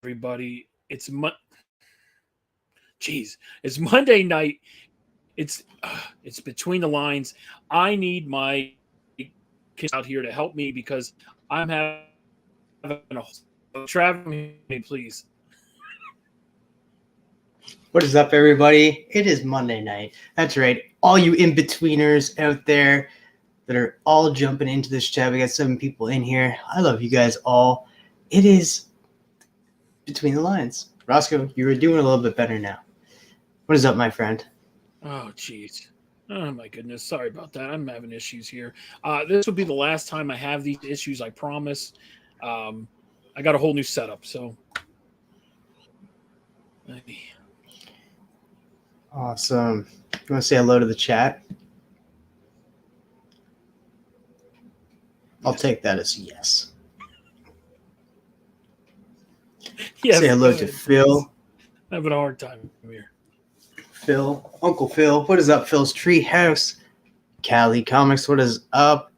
everybody. It's Monday night. It's between the lines. I need my kids out here to help me because I'm having a traveling me, please. What is up, everybody? It is Monday night. That's right. All you in-betweeners out there that are all jumping into this chat. We got 7 people in here. I love you guys all. It is Between the Lines. Roscoe, you were doing a little bit better now. What is up, my friend? Oh, jeez. Oh, my goodness. Sorry about that. I'm having issues here. This will be the last time I have these issues, I promise. I got a whole new setup, so. Awesome. You want to say hello to the chat? I'll take that as a yes. Yes, say hello to Phil. I'm having a hard time here. Phil, Uncle Phil. What is up, Phil's Treehouse? Cali Comics, what is up?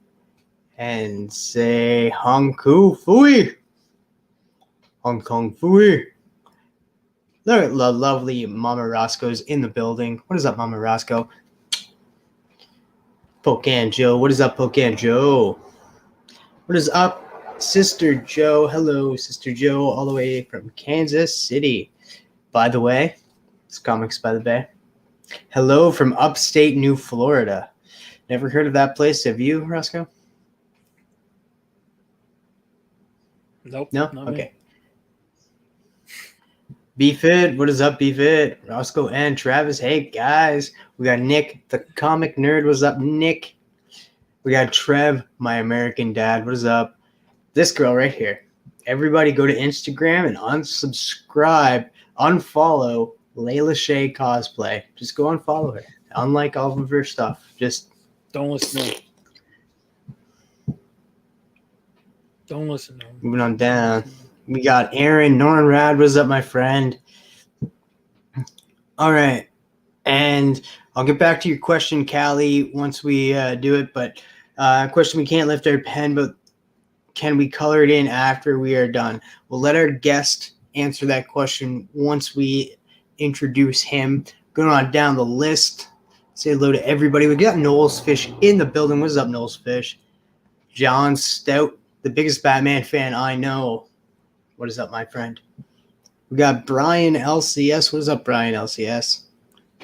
And say Hong Kong Fui. Hong Kong Fui. The lovely Mama Roscoe's in the building. What is up, Mama Roscoe? Pocan Joe. What is up, Pocan Joe? What is up, Sister Joe? Hello, Sister Joe, all the way from Kansas City. By the way, it's Comics by the Bay. Hello from upstate New Florida. Never heard of that place, have you, Roscoe? Nope. No? Okay. B-Fit, what is up, B-Fit? Roscoe and Travis. Hey, guys. We got Nick, the comic nerd. What's up, Nick? We got Trev, my American dad. What is up? This girl right here. Everybody go to Instagram and unsubscribe, unfollow Layla Shea Cosplay. Just go and follow her. Unlike all of her stuff. Just don't listen to her. Don't listen to her. Moving on down. We got Aaron Nornrad. What's up, my friend? All right. And I'll get back to your question, Callie, once we do it. But question, we can't lift our pen, but can we color it in after we are done? We'll let our guest answer that question once we introduce him. Going on down the list. Say hello to everybody. We got Knowles Fish in the building. What's up, Knowles Fish? John Stout, the biggest Batman fan I know. What is up, my friend? We got Brian LCS. What is up, Brian LCS?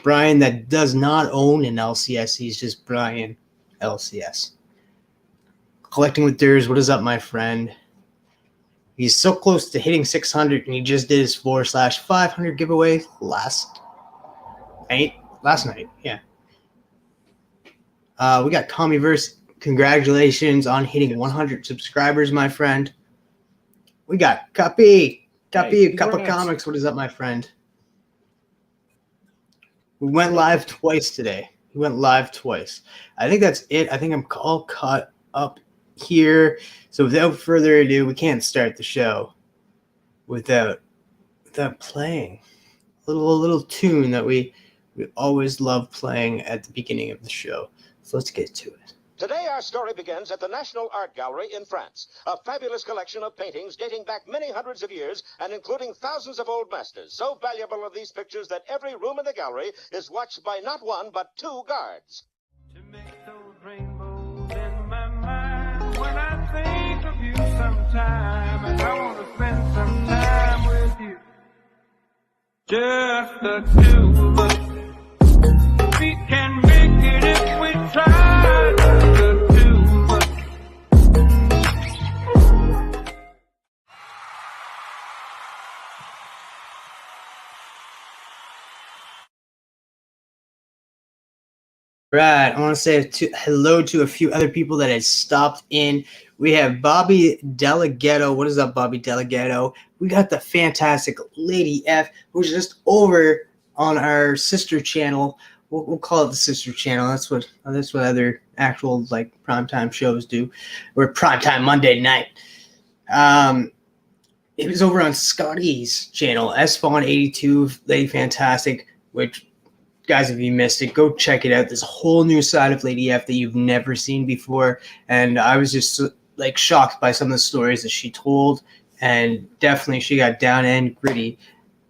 Brian that does not own an LCS. He's just Brian LCS. Collecting with Durs. What is up, my friend? He's so close to hitting 600, and he just did his 4/500 giveaway last night. Yeah. We got Commieverse. Congratulations on hitting 100 subscribers, my friend. We got Cuppy, Cup of Comics. What is up, my friend? We went live twice today. I think that's it. I think I'm all caught up here. So without further ado, we can't start the show without playing a little tune that we always love playing at the beginning of the show. So let's get to it. Today, our story begins at the National Art Gallery in France, a fabulous collection of paintings dating back many hundreds of years and including thousands of old masters. So valuable are these pictures that every room in the gallery is watched by not one, but 2 guards. To make those rainbows in my mind when I think of you sometime, and I want to spend some time with you. Just the 2 of us. We can make it if we try. Right, I want to say hello to a few other people that had stopped in. We have Bobby Delgado. What is up, Bobby Delgado? We got the fantastic Lady F, who's just over on our sister channel. We'll call it the sister channel. That's what other actual like primetime shows do. We're primetime Monday night. It was over on Scotty's channel, SFawn82, Lady Fantastic, which, guys, if you missed it, go check it out. There's a whole new side of Lady F that you've never seen before, and I was just like shocked by some of the stories that she told, and definitely she got down and gritty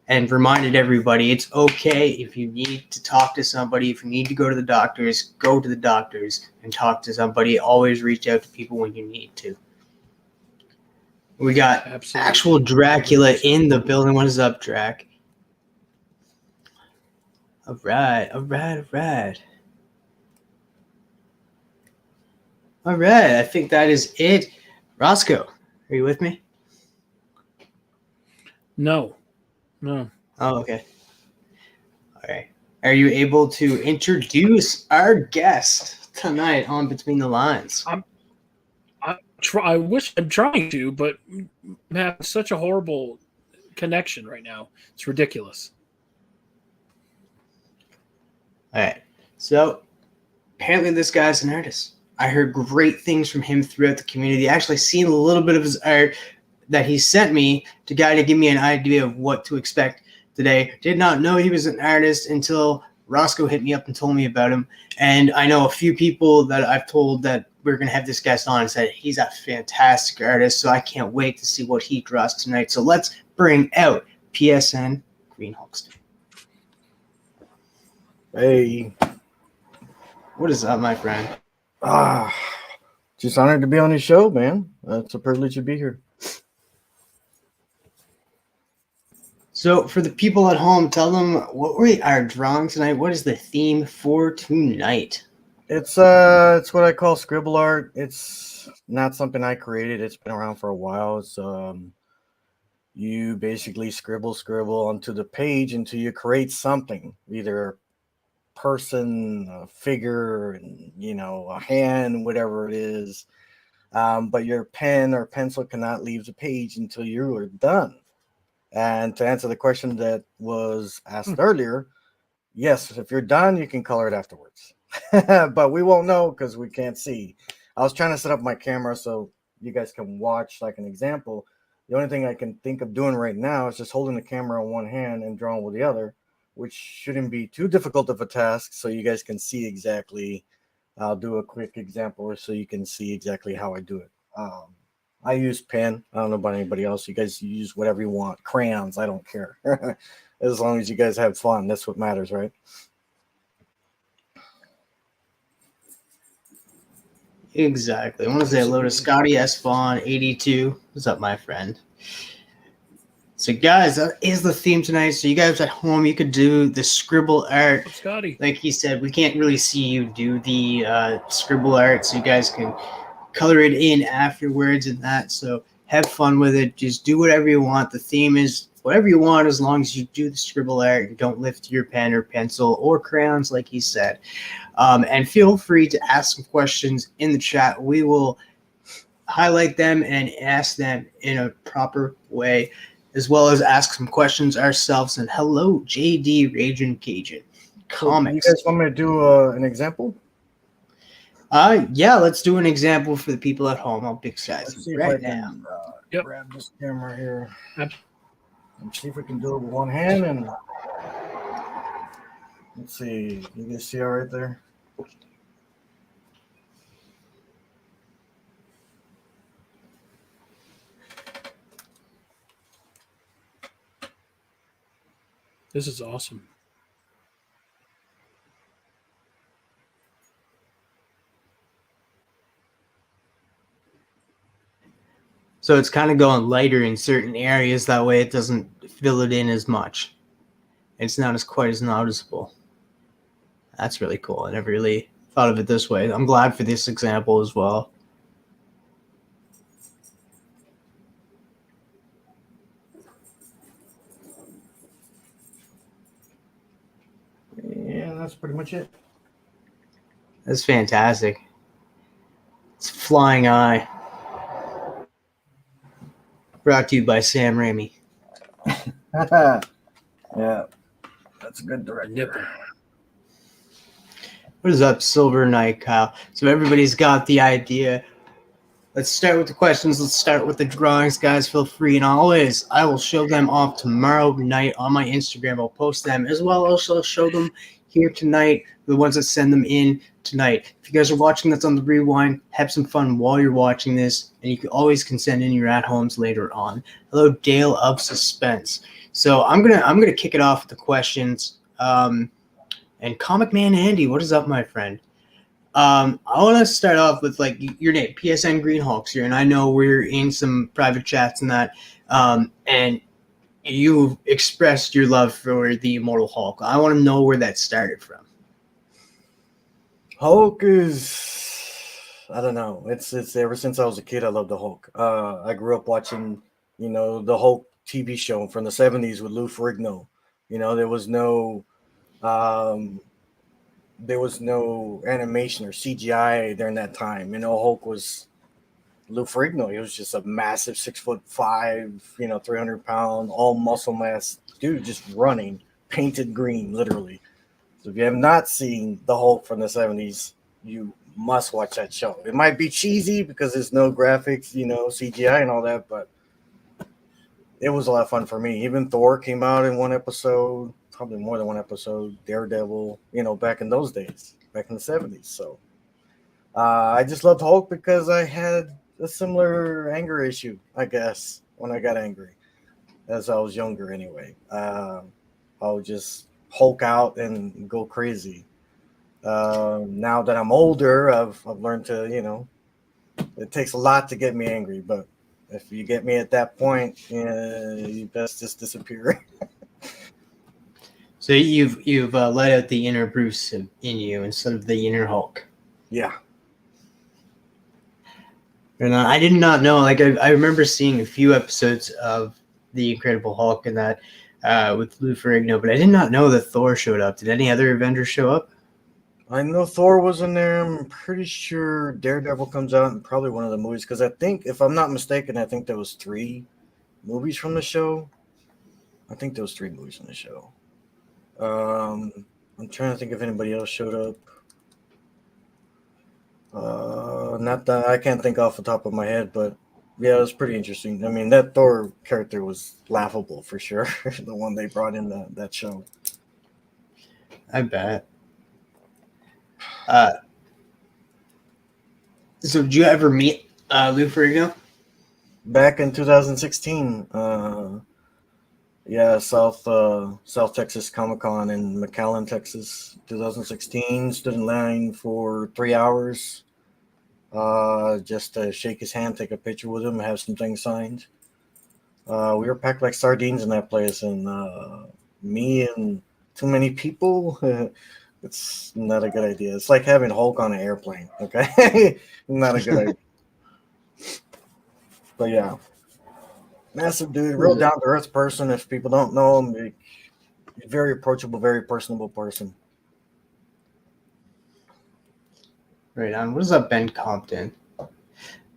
and reminded everybody it's okay if you need to talk to somebody, if you need to go to the doctors, go to the doctors and talk to somebody. Always reach out to people when you need to. We got actual Dracula in the building. What is up, Drac? All right. All right, I think that is it. Roscoe, are you with me? No. Oh, okay. All right. Are you able to introduce our guest tonight on Between the Lines? I wish I'm trying to, but I'm having such a horrible connection right now. It's ridiculous. All right. So apparently this guy's an artist. I heard great things from him throughout the community. I actually seen a little bit of his art that he sent me to give me an idea of what to expect today. Did not know he was an artist until Roscoe hit me up and told me about him. And I know a few people that I've told that we're going to have this guest on and said he's a fantastic artist. So I can't wait to see what he draws tonight. So let's bring out PSN Greenhulkster. Hey. What is up, my friend? Just honored to be on your show, man. It's a privilege to be here. So for the people at home, tell them what we are drawing tonight. What is the theme for tonight? It's what I call scribble art. It's not something I created. It's been around for a while. It's you basically scribble onto the page until you create something, either a person, a figure, a hand, whatever it is. But your pen or pencil cannot leave the page until you are done. And to answer the question that was asked earlier, yes, if you're done, you can color it afterwards. But we won't know because we can't see. I was trying to set up my camera so you guys can watch like an example. The only thing I can think of doing right now is just holding the camera in one hand and drawing with the other, which shouldn't be too difficult of a task so you guys can see exactly. I'll do a quick example so you can see exactly how I do it. I use pen. I don't know about anybody else. You guys use whatever you want. Crayons, I don't care. As long as you guys have fun, that's what matters, right? Exactly. I want to say hello to Scotty S. Vaughn, 82. What's up, my friend? So, guys, that is the theme tonight. So, you guys at home, you could do the scribble art. Scotty. Like he said, we can't really see you do the scribble art, so you guys can color it in afterwards and that. So, have fun with it. Just do whatever you want. The theme is whatever you want as long as you do the scribble art. You don't lift your pen or pencil or crayons, like he said. And feel free to ask some questions in the chat. We will highlight them and ask them in a proper way, as well as ask some questions ourselves. And hello, JD Raging Cajun Comics. You guys want me to do an example? Yeah, let's do an example for the people at home. I'll big size right now. Grab this camera here and see if we can do it with one hand. And let's see. You guys see it right there? This is awesome. So it's kind of going lighter in certain areas. That way it doesn't fill it in as much. It's not as quite as noticeable. That's really cool. I never really thought of it this way. I'm glad for this example as well. Yeah, that's pretty much it. That's fantastic. It's Flying Eye. Brought to you by Sam Raimi. Yeah, that's a good director. What is up, Silver Knight, Kyle? So everybody's got the idea. Let's start with the questions. Let's start with the drawings, guys. Feel free. And always, I will show them off tomorrow night on my Instagram. I'll post them as well. I'll also show them here tonight, the ones that send them in tonight. If you guys are watching this on the rewind, have some fun while you're watching this, and you can send in your at-homes later on. Hello, Dale of Suspense. So I'm gonna kick it off with the questions. And Comic Man Andy, what is up, my friend? I want to start off with like your name, PSN Greenhulkster, and I know we're in some private chats and that, and you've expressed your love for the Immortal Hulk. I want to know where that started from. Hulk is, I don't know. It's ever since I was a kid, I loved the Hulk. I grew up watching, the Hulk TV show from the 70s with Lou Ferrigno. There was no animation or CGI during that time. Hulk was Lou Ferrigno. He was just a massive 6'5", 300-pound, all muscle mass dude, just running, painted green, literally. So if you have not seen the Hulk from the 70s, you must watch that show. It might be cheesy because there's no graphics, CGI and all that, but it was a lot of fun for me. Even Thor came out in one episode, probably more than one episode. Daredevil, back in those days, back in the 70s. So I just loved Hulk because I had a similar anger issue, I guess, when I got angry, as I was younger anyway. I would just Hulk out and go crazy. Now that I'm older, I've learned to, it takes a lot to get me angry, but if you get me at that point, you best just disappear. So you've let out the inner Bruce in you instead of the inner Hulk. Yeah. And I did not know. Like I remember seeing a few episodes of the Incredible Hulk and that with Lou Ferrigno, but I did not know that Thor showed up. Did any other Avengers show up? I know Thor was in there. I'm pretty sure Daredevil comes out in probably one of the movies because I think, if I'm not mistaken, I think there was 3 movies from the show. I think there was 3 movies from the show. I'm trying to think if anybody else showed up. Not that I can't think off the top of my head, but yeah, it was pretty interesting. I mean, that Thor character was laughable for sure. The one they brought in that show. I bet. So did you ever meet Lou Ferrigno? Back in 2016, South Texas Comic-Con in McAllen, Texas, 2016. Stood in line for 3 hours just to shake his hand, take a picture with him, have some things signed. We were packed like sardines in that place, and me and too many people, it's not a good idea. It's like having Hulk on an airplane, okay? Not a good idea. But yeah, massive dude, real down-to-earth person. If people don't know him, he's very approachable, very personable person. Right on. What is up, Ben Compton?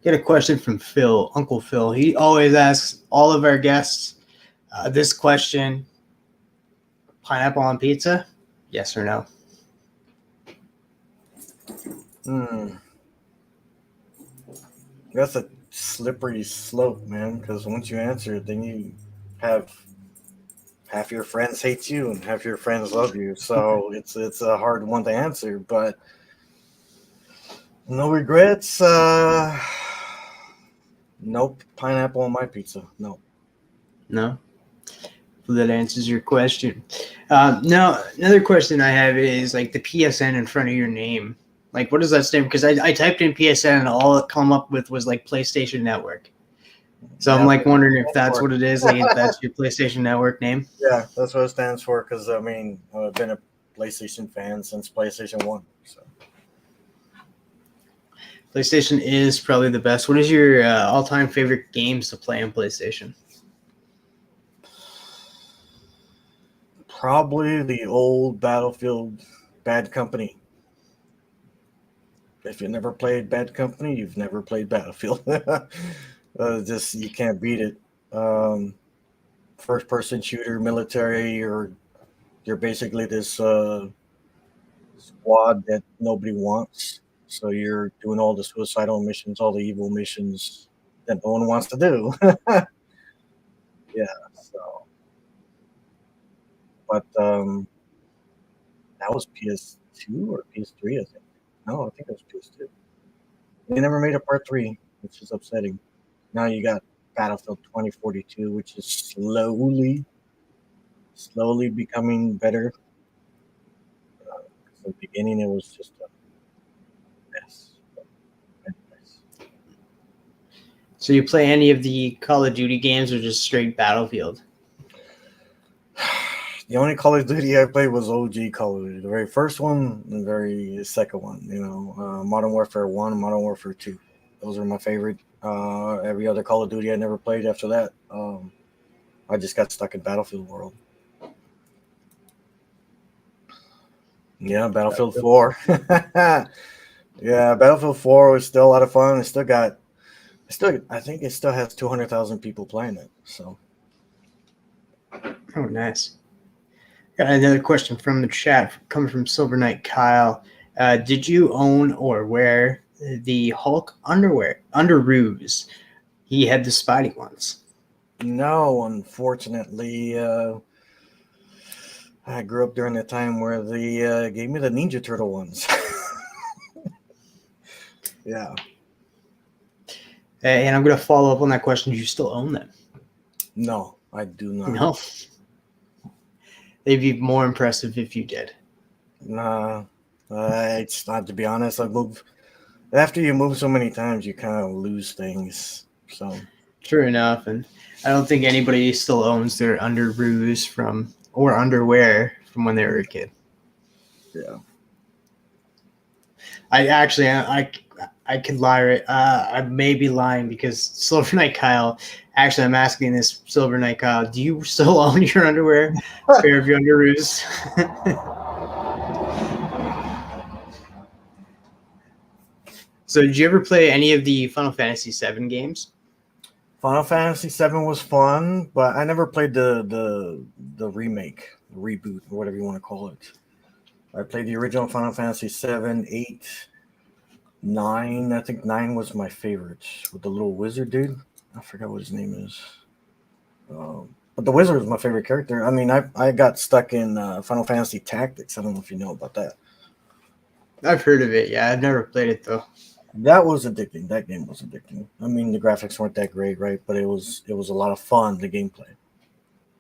Get a question from Phil, Uncle Phil. He always asks all of our guests this question: pineapple on pizza? Yes or no? That's a slippery slope, man, because once you answer it, then you have half your friends hate you and half your friends love you. So it's a hard one to answer, but no regrets. Nope. Pineapple on my pizza. No. No? Well, that answers your question. Now, another question I have is like the PSN in front of your name. Like, what does that stand for? Because I typed in PSN and all it come up with was like PlayStation Network. So yeah, I'm like wondering if that's what it is. Like, if that's your PlayStation Network name. Yeah, that's what it stands for. Because I mean, I've been a PlayStation fan since PlayStation 1. So PlayStation is probably the best. What is your all-time favorite games to play on PlayStation? Probably the old Battlefield Bad Company. If you never played Bad Company, you've never played Battlefield. Just you can't beat it. First-person shooter, military. You're basically this squad that nobody wants. So you're doing all the suicidal missions, all the evil missions that no one wants to do. Yeah. So, but That was PS2 or PS3, I think. No, I think it was PS2. They never made a part 3, which is upsetting. Now you got Battlefield 2042, which is slowly becoming better. In the beginning, it was just a mess. But anyways. So you play any of the Call of Duty games or just straight Battlefield? The only Call of Duty I played was OG Call of Duty. The very first one, and the very second one. Modern Warfare 1, Modern Warfare 2. Those are my favorite. Every other Call of Duty I never played after that. I just got stuck in Battlefield world. Yeah, Battlefield 4. Yeah, Battlefield 4 was still a lot of fun. I think it still has 200,000 people playing it. So. Oh, nice. Got another question from the chat coming from Silver Knight Kyle. Did you own or wear the Hulk underoos? He had the Spidey ones. No, unfortunately. I grew up during the time where they gave me the Ninja Turtle ones. Yeah. And I'm going to follow up on that question. Do you still own them? No, I do not. No. They'd be more impressive if you did. Nah, it's not, to be honest. After you move so many times, you kind of lose things. So True enough, and I don't think anybody still owns their underoos or underwear from when they were a kid. yeah. I could lie. I may be lying because Silver Knight Kyle. Actually, I'm asking this, Silver Knight Kyle. Do you still own your underwear? Pair of your underoos? So, did you ever play any of the Final Fantasy VII games? Final Fantasy VII was fun, but I never played the remake, reboot, or whatever you want to call it. I played the original Final Fantasy VII, 8, 9. I think 9 was my favorite, with the little wizard dude. I forgot what his name is. But the wizard was my favorite character. I mean, I got stuck in Final Fantasy Tactics. I don't know if you know about that. I've heard of it. Yeah, I've never played it though. That was addicting. That game was addicting. I mean, the graphics weren't that great, right? But it was a lot of fun. The gameplay,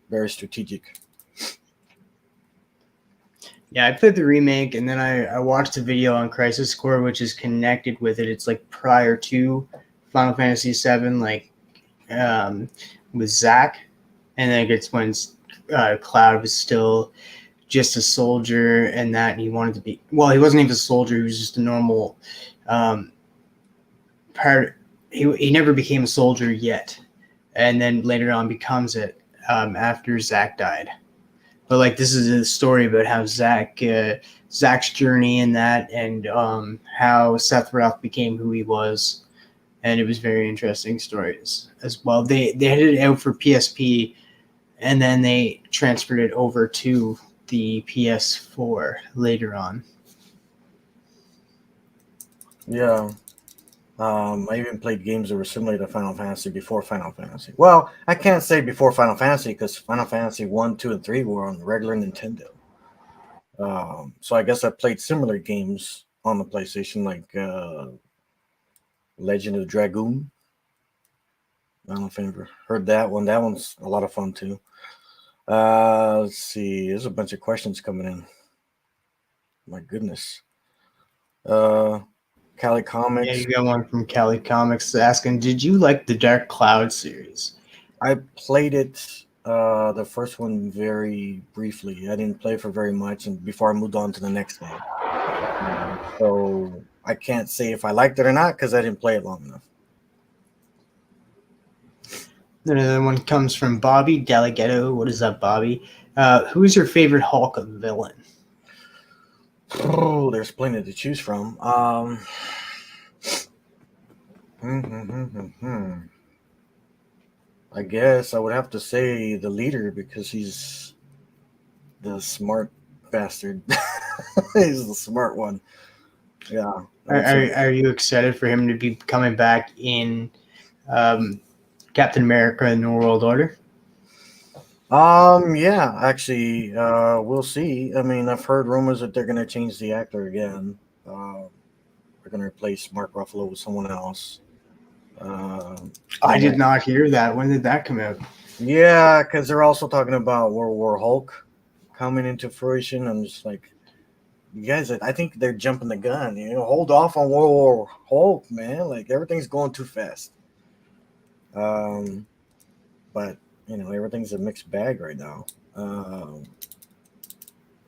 very strategic. Yeah, I played the remake, and then I watched a video on Crisis Core, which is connected with it. It's like prior to Final Fantasy VII, like with Zack, and then it's when Cloud was still just a soldier, and that he wanted to be. Well, he wasn't even a soldier; he was just a normal. He never became a soldier yet, and then later on becomes it after Zack died. But like this is a story about how Zack's journey in that, and how Sephiroth became who he was, and it was very interesting stories as well. They had it out for PSP, and then they transferred it over to the PS4 later on. Yeah. I even played games that were similar to Final Fantasy before Final Fantasy. Well, I can't say before Final Fantasy because Final Fantasy 1, 2, and 3 were on the regular Nintendo. So I guess I played similar games on the PlayStation, like Legend of Dragoon. I don't know if you ever heard that one. That one's a lot of fun too. Let's see. There's a bunch of questions coming in. My goodness. Cali Comics. Yeah, you got one from Cali Comics asking, did you like the Dark Cloud series? I played it, the first one, very briefly. I didn't play for very much, and before I moved on to the next game. So I can't say if I liked it or not because I didn't play it long enough. Another one comes from Bobby Delegato. What is up, Bobby? Who is your favorite Hulk villain? Oh, there's plenty to choose from. I guess I would have to say the leader because he's the smart bastard. He's the smart one. Yeah. Are you excited for him to be coming back in Captain America: New World Order? Yeah, actually, we'll see. I mean, I've heard rumors that they're gonna change the actor again. They're gonna replace Mark Ruffalo with someone else. I did not hear that. When did that come out? Yeah, because they're also talking about World War Hulk coming into fruition. I'm just like, you guys, I think they're jumping the gun. Hold off on World War Hulk, man. Like everything's going too fast. But everything's a mixed bag right now.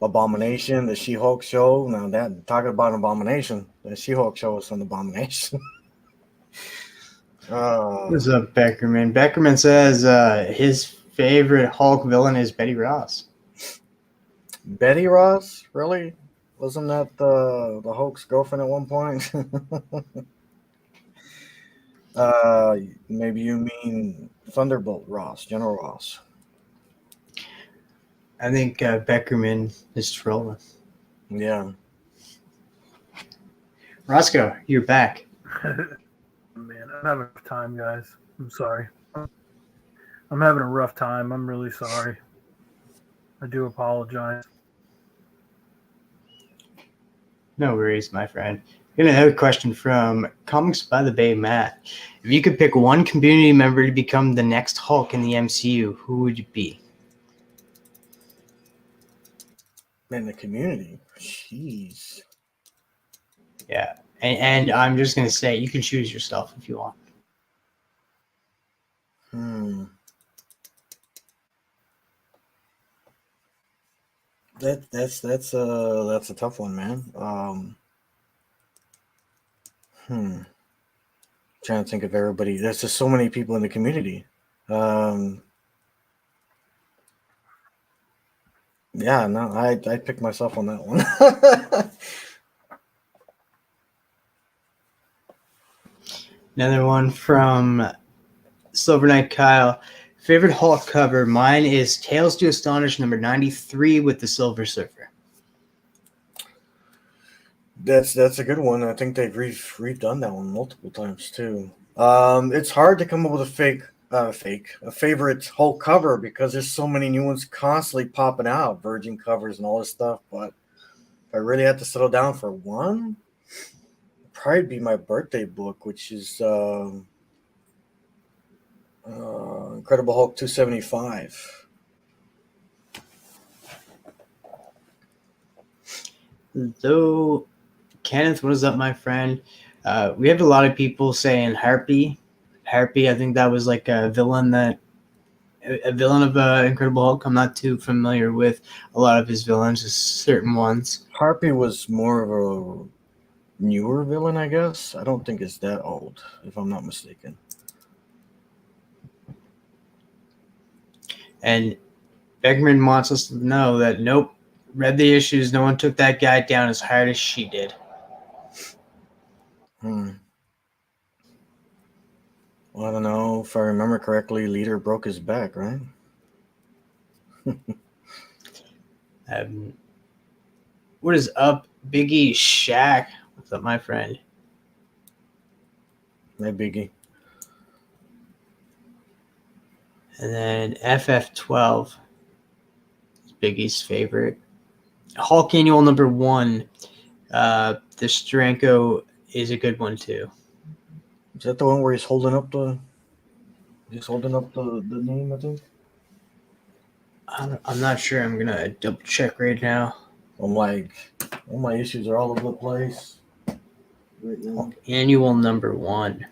Abomination, the She-Hulk show. Now that talking about Abomination, the She-Hulk show was an abomination. What's up, Beckerman? Beckerman says his favorite Hulk villain is Betty Ross. Betty Ross, really? Wasn't that the Hulk's girlfriend at one point? Maybe you mean Thunderbolt Ross, General Ross. I think Beckerman is trolling. Yeah. Roscoe, you're back. Man, I'm having a rough time, guys. I'm sorry. I'm having a rough time. I'm really sorry. I do apologize. No worries, my friend. Gonna have a question from Comics by the Bay Matt. If you could pick one community member to become the next Hulk in the MCU, who would it be? In the community. Jeez. Yeah. And I'm just gonna say you can choose yourself if you want. That's a tough one, man. Trying to think of everybody. There's just so many people in the community. Yeah, no, I picked myself on that one. Another one from Silver Knight Kyle. Favorite Hulk cover? Mine is Tales to Astonish number 93 with the Silver Surfer. That's a good one. I think they've redone that one multiple times too. It's hard to come up with a favorite Hulk cover because there's so many new ones constantly popping out, Virgin covers and all this stuff. But if I really had to settle down for one, it'd probably be my birthday book, which is Incredible Hulk 275. Though, Kenneth, what is up, my friend? We have a lot of people saying Harpy. Harpy, I think that was like a villain of Incredible Hulk. I'm not too familiar with a lot of his villains, just certain ones. Harpy was more of a newer villain, I guess. I don't think it's that old, if I'm not mistaken. And Beckman wants us to know that, nope, read the issues. No one took that guy down as hard as she did. Well, I don't know. If I remember correctly, Leader broke his back, right? What is up, Biggie Shaq? What's up, my friend? Hey, Biggie. And then FF12 is Biggie's favorite. Hulk Annual number 1. The Steranko is a good one too. Is that the one where he's holding up the name, I think? I'm not sure. I'm gonna double check right now. I'm like, all my issues are all over the place right now. Annual number 1.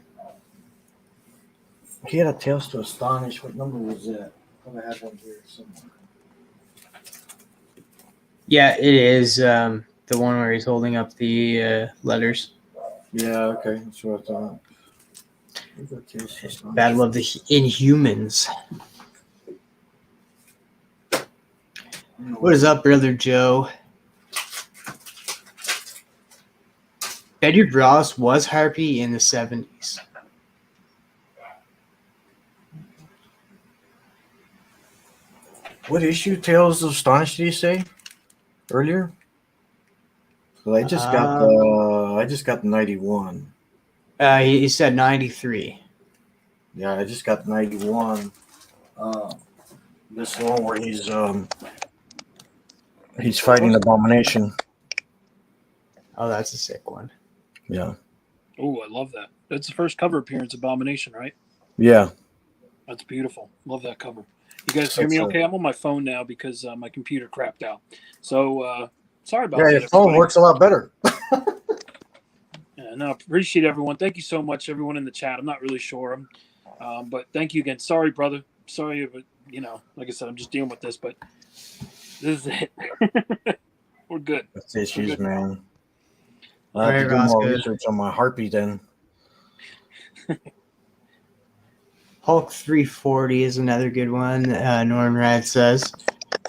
He had a Tales to Astonish. What number was that? I thought I had one here somewhere. Yeah, it is the one where he's holding up the letters. Yeah, okay. That's what I thought. Battle of the Inhumans. What is up, brother Joe? Betty Ross was Harpy in the 70s. What issue Tales of Astonish did you say earlier? So I just got the 91. He said 93. Yeah, I just got 91. This one where he's fighting Abomination. Oh, that's a sick one. Yeah. Oh, I love that. That's the first cover appearance, Abomination, right? Yeah. That's beautiful. Love that cover. You guys hear me okay? I'm on my phone now because my computer crapped out. So sorry about Yeah, that. your phone everybody. works a lot better. Yeah, no, appreciate everyone. Thank you so much, everyone in the chat. I'm not really sure, but thank you again. Sorry, brother. Sorry, but like I said, I'm just dealing with this. But this is it. We're good. That's issues, good. man. All I have right, to do more Roscoe. research on my heartbeat then. Hulk 340 is another good one. Norm Rad says.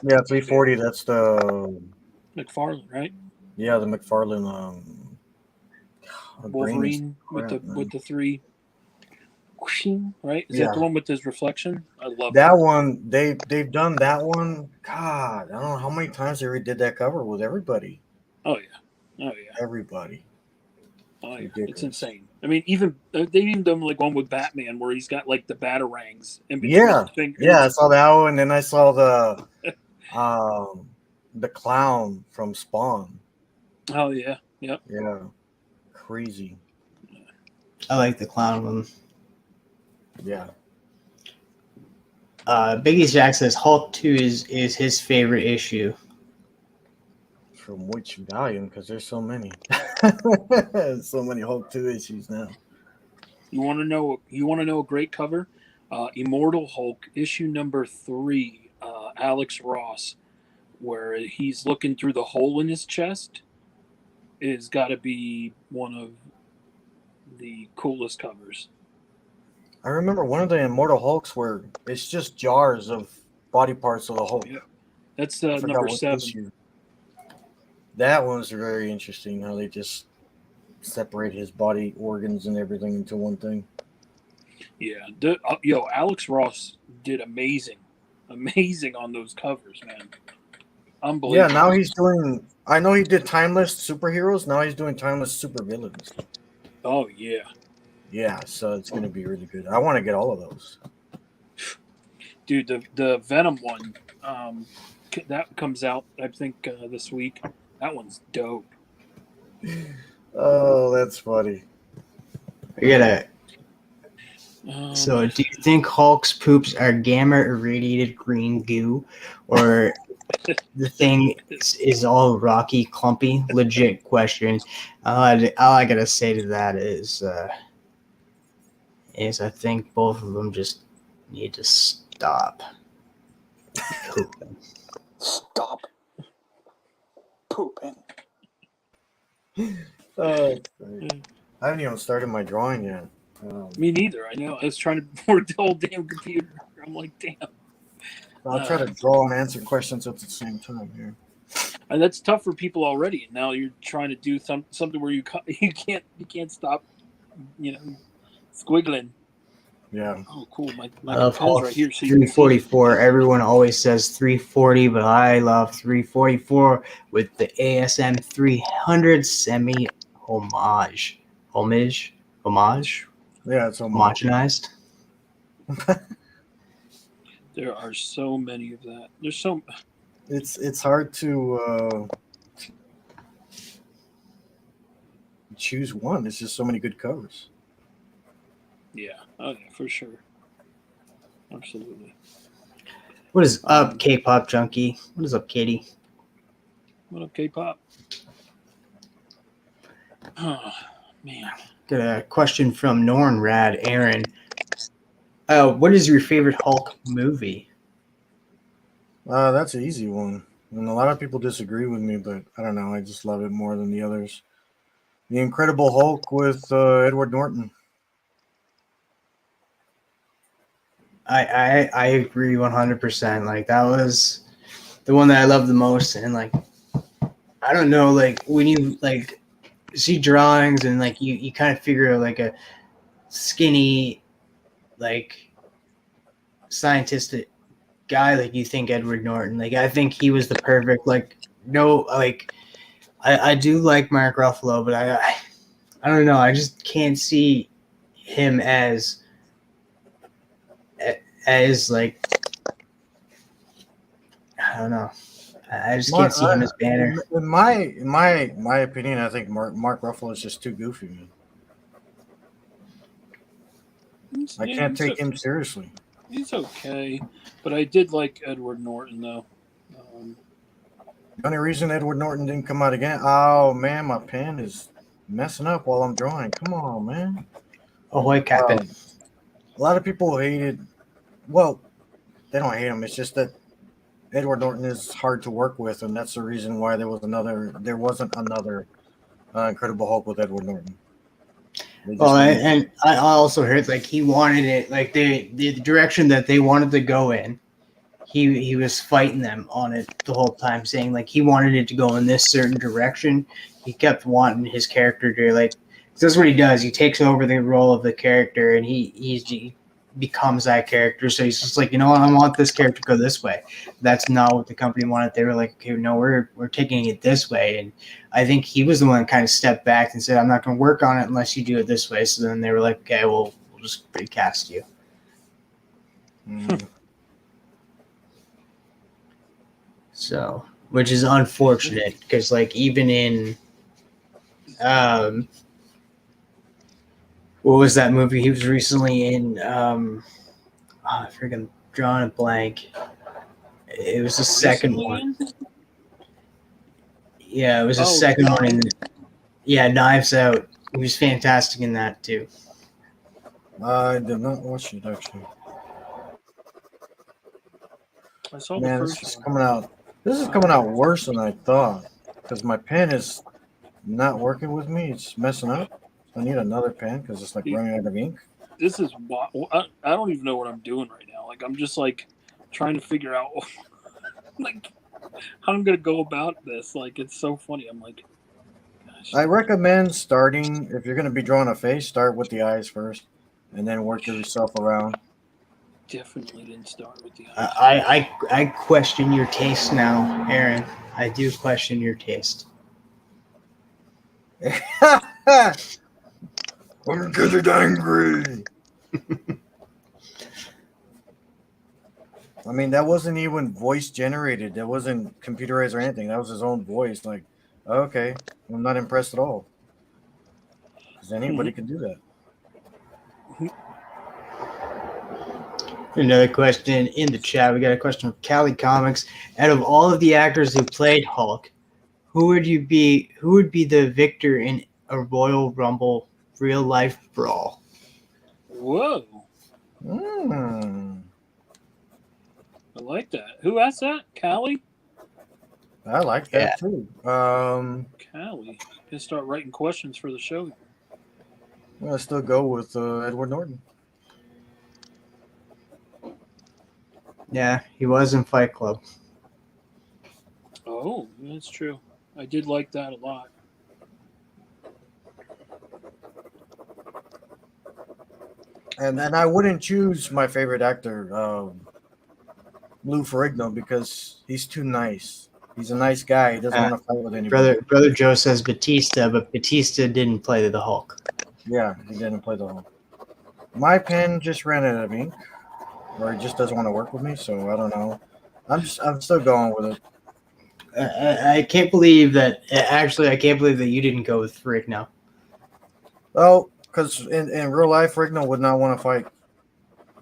Yeah, 340. That's the McFarlane, right? Yeah, the McFarlane Wolverine with the three. Whooshing, right? Is that the one with his reflection? I love that one. They've done that one. God, I don't know how many times they redid that cover with everybody. Oh yeah, everybody. Oh yeah, it's insane. I mean, even they've even done like one with Batman where he's got like the batarangs in between his fingers. Yeah, I saw that one, and then I saw the clown from Spawn. Oh yeah, yep. Yeah, crazy. I like the clown one. Yeah. Biggie Shaq says Hulk 2 is his favorite issue. From which volume? Because there's so many. So many Hulk 2 issues now. You want to know a great cover? Immortal Hulk issue number 3, Alex Ross, where he's looking through the hole in his chest, is got to be one of the coolest covers. I remember one of the Immortal Hulks where it's just jars of body parts of the Hulk. Yeah. That's number 7. Issue. That one's very interesting, how they just separate his body organs and everything into one thing. Yeah. Alex Ross did amazing on those covers, man. Unbelievable. Yeah, now he's doing, I know he did Timeless Superheroes, now he's doing Timeless Supervillains. Oh, yeah. Yeah, so it's going to be really good. I want to get all of those. Dude, the Venom one, that comes out, I think, this week. That one's dope. Oh, that's funny. I gotta. So, do you think Hulk's poops are gamma irradiated green goo, or the thing is all rocky, clumpy? Legit question. All I gotta say to that is I think both of them just need to stop pooping. Stop pooping. I haven't even started my drawing yet. Me neither. I know. I was trying to work the whole damn computer. I'm like, damn. I'll try to draw and answer questions at the same time here. And that's tough for people already. Now you're trying to do something where you can't stop, squiggling. Yeah. Oh, cool. My love pen's right here. So 344. Everyone always says 340, but I love 344 with the ASM 300 semi homage. Yeah, it's homogenized. There are so many of that. There's so. It's hard to choose one. There's just so many good covers. Yeah. Oh yeah, for sure. Absolutely. What is up, K-pop junkie? What is up, Katie? What up, K-pop? Oh man. Got a question from Norn Rad Aaron. What is your favorite Hulk movie? That's an easy one. And a lot of people disagree with me, but I don't know. I just love it more than the others. The Incredible Hulk with Edward Norton. I agree 100%. Like, that was the one that I loved the most. And like, I don't know, like when you like see drawings and like you kind of figure like a skinny, like scientific guy, like you think Edward Norton. Like, I think he was the perfect, like, no, like I do like Mark Ruffalo, but I don't know. I just can't see him as like I don't know. I just can't see him as Banner. In my opinion, I think Mark Ruffalo is just too goofy, man. I can't take him seriously. He's okay, but I did like Edward Norton though. The only reason Edward Norton didn't come out again, oh man, my pen is messing up while I'm drawing. Come on, man. Ahoy, Captain. A lot of people hated. Well, they don't hate him. It's just that Edward Norton is hard to work with, and that's the reason why there wasn't another Incredible Hulk with Edward Norton. Well, and I also heard like he wanted it, like the direction that they wanted to go in. He was fighting them on it the whole time, saying like he wanted it to go in this certain direction. He kept wanting his character to like. That's what he does. He takes over the role of the character, and he becomes that character. So he's just like, you know what, I want this character to go this way. That's not what the company wanted. They were like, okay, no, we're taking it this way. And I think he was the one that kind of stepped back and said, I'm not going to work on it unless you do it this way. So then they were like, okay, we'll just recast you. So, which is unfortunate because, like, even in, what was that movie he was recently in? I freaking drawing a blank. It was the second one. Yeah, it was the second one. Yeah, Knives Out. He was fantastic in that too. I did not watch it actually. I saw Man, the this first is one. coming out. This is coming out worse than I thought because my pen is not working with me. It's messing up. I need another pen because it's like running out of ink. This is I don't even know what I'm doing right now. Like I'm just like trying to figure out like how I'm gonna go about this. Like it's so funny. I'm like, gosh. I recommend starting if you're going to be drawing a face. Start with the eyes first, and then work yourself around. Definitely didn't start with the I question your taste now, Aaron. I do question your taste. I'm getting angry. I mean, that wasn't even voice generated. That wasn't computerized or anything. That was his own voice. Like, okay, I'm not impressed at all. Because anybody can do that. Another question in the chat. We got a question from Cali Comics. Out of all of the actors who played Hulk, who would be the victor in a Royal Rumble real life brawl? Whoa. Mm. I like that. Who asked that? Callie? I like that too. Callie. Gonna start writing questions for the show. I'm gonna still go with Edward Norton. Yeah, he was in Fight Club. Oh, that's true. I did like that a lot. And I wouldn't choose my favorite actor, Lou Ferrigno, because he's too nice. He's a nice guy. He doesn't want to fight with anybody. Brother Joe says Batista, but Batista didn't play the Hulk. Yeah, he didn't play the Hulk. My pen just ran out of ink, or it just doesn't want to work with me. So I don't know. I'm still going with it. I can't believe that. Actually, I can't believe that you didn't go with Ferrigno. Well, because in real life, Ferrigno would not want to fight.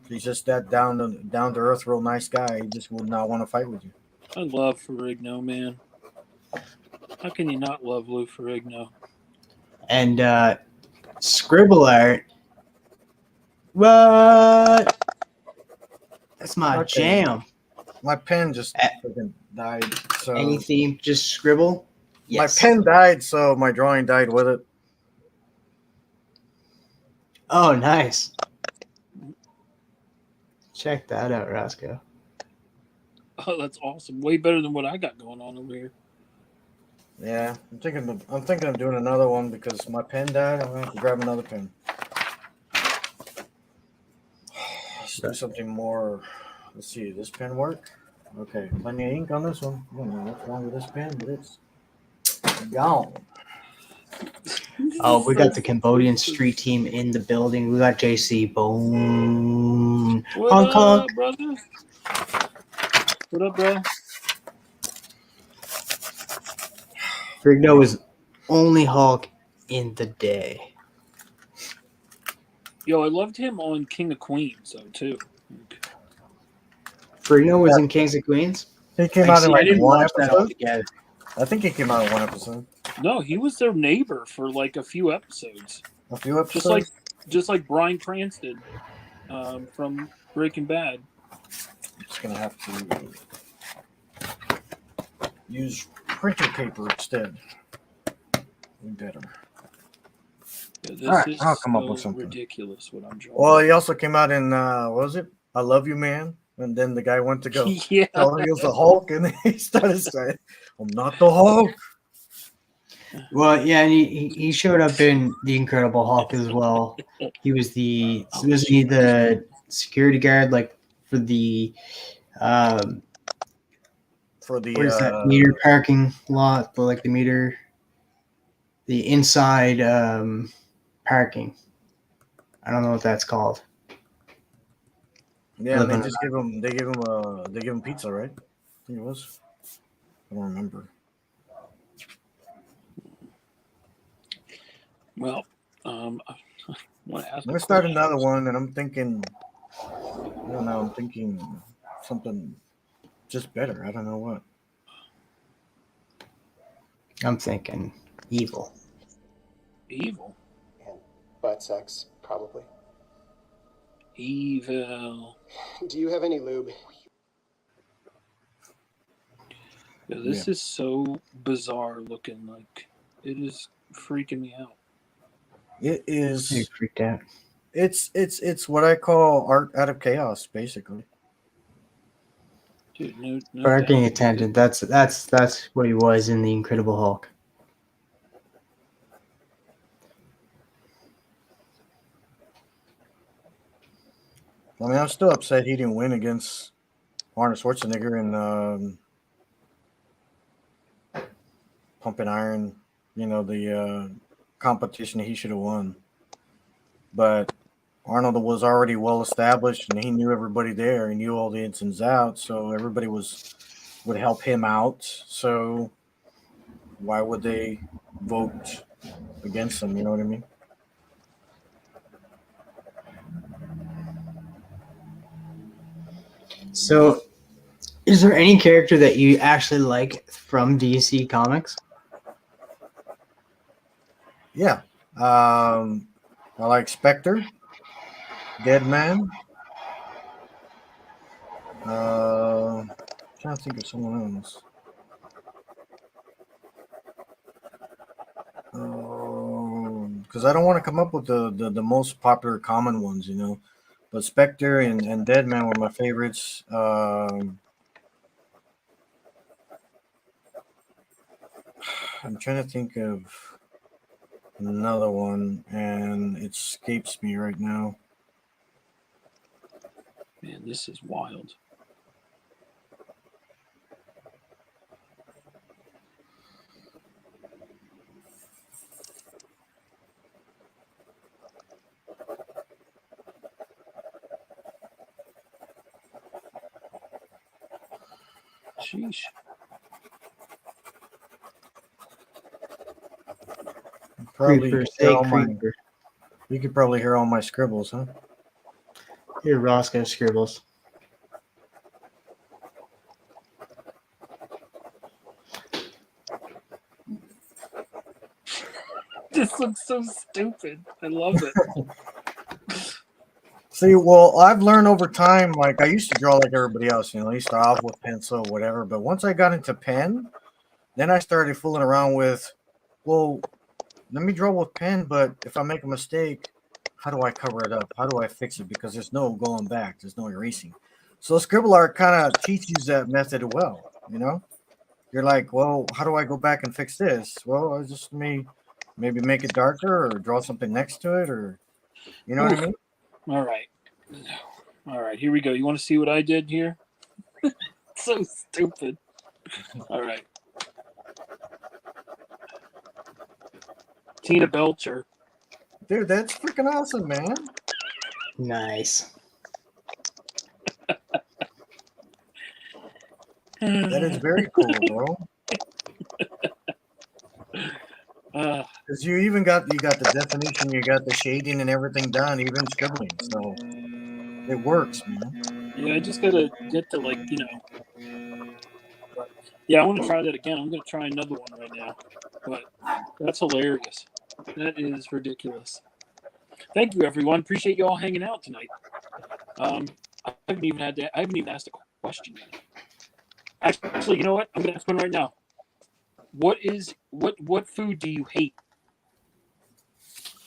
He's just that down to earth, real nice guy. He just would not want to fight with you. I love Ferrigno, man. How can you not love Lou Ferrigno? And scribble art. What? That's my jam. My pen just freaking died. So Any theme, just scribble. Yes. My pen died, so my drawing died with it. Oh, nice. Check that out, Roscoe. Oh, that's awesome. Way better than what I got going on over here. Yeah, I'm thinking of doing another one because my pen died. I'm gonna have to grab another pen. Let's do something more. Let's see. This pen work? Okay, plenty of ink on this one. I don't know what's wrong with this pen, but it's gone. Oh, we got the Cambodian street team in the building. We got JC. Boom. What Hong Kong. up, brother? What up, bro? Frigno was only Hulk in the day. Yo, I loved him on King of Queens though too. Frigno was in Kings of Queens. He came out in I like didn't one watch that episode. altogether. I think he came out in one episode. No, he was their neighbor for like a few episodes, A few episodes. just like Bryan Cranston from Breaking Bad. I'm just gonna have to use printer paper instead. Better. Yeah, this All right, is I'll come up so with something. ridiculous what I'm drawing. Well, he also came out in what was it? I Love You, Man. And then the guy went to go Yeah. tell him he was the Hulk, and then he started saying, "I'm not the Hulk." Well, yeah, and he showed up in the Incredible Hulk as well. He was wasn't he the security guard like for the For the what is that meter parking lot? The inside parking. I don't know what that's called. yeah, and they just gave him pizza, right? I think it was. I don't remember. Well, I want to ask. I'm gonna start another one, and I'm thinking, I don't know. I'm thinking something just better. I don't know what. I'm thinking evil. Evil. And butt sex, probably. Evil. Do you have any lube? Yeah, this is so bizarre looking. Like it is freaking me out. It is. You freaked out. It's what I call art out of chaos, basically. Dude, no Parking doubt. attendant. That's what he was in the Incredible Hulk. I mean, I'm still upset he didn't win against Arnold Schwarzenegger in Pumping Iron. You know, the competition he should have won. But Arnold was already well established, and he knew everybody there. He knew all the ins and outs, so everybody would help him out. So why would they vote against him? You know what I mean? So, is there any character that you actually like from DC Comics? Yeah. I like Spectre, Deadman. Trying to think of someone else. Because I don't want to come up with the most popular common ones, you know. But Spectre and Deadman were my favorites. I'm trying to think of another one, and it escapes me right now. Man, this is wild. Sheesh. Probably Creeper, hear say all my, creeper. you could probably hear all my scribbles, huh? Here, Roscoe scribbles. This looks so stupid. I love it. See, well, I've learned over time, like I used to draw like everybody else, you know, I used to start off with pencil, whatever. But once I got into pen, then I started fooling around with, well, let me draw with pen, but if I make a mistake, how do I cover it up? How do I fix it? Because there's no going back, there's no erasing. So scribble art kind of teaches that method well, you know? You're like, well, how do I go back and fix this? Well, I just maybe make it darker or draw something next to it, or you know what I mean? All right, here we go. You want to see what I did here? So stupid. All right. Tina Belcher. Dude, that's freaking awesome, man. Nice. That is very cool, bro. Because you got the definition, you got the shading and everything done, even scribbling. So it works, man. Yeah, I just gotta get to But yeah, I want to try that again. I'm gonna try another one right now. But that's hilarious. That is ridiculous. Thank you, everyone. Appreciate you all hanging out tonight. I haven't even asked a question yet. Actually, you know what? I'm gonna ask one right now. What food do you hate?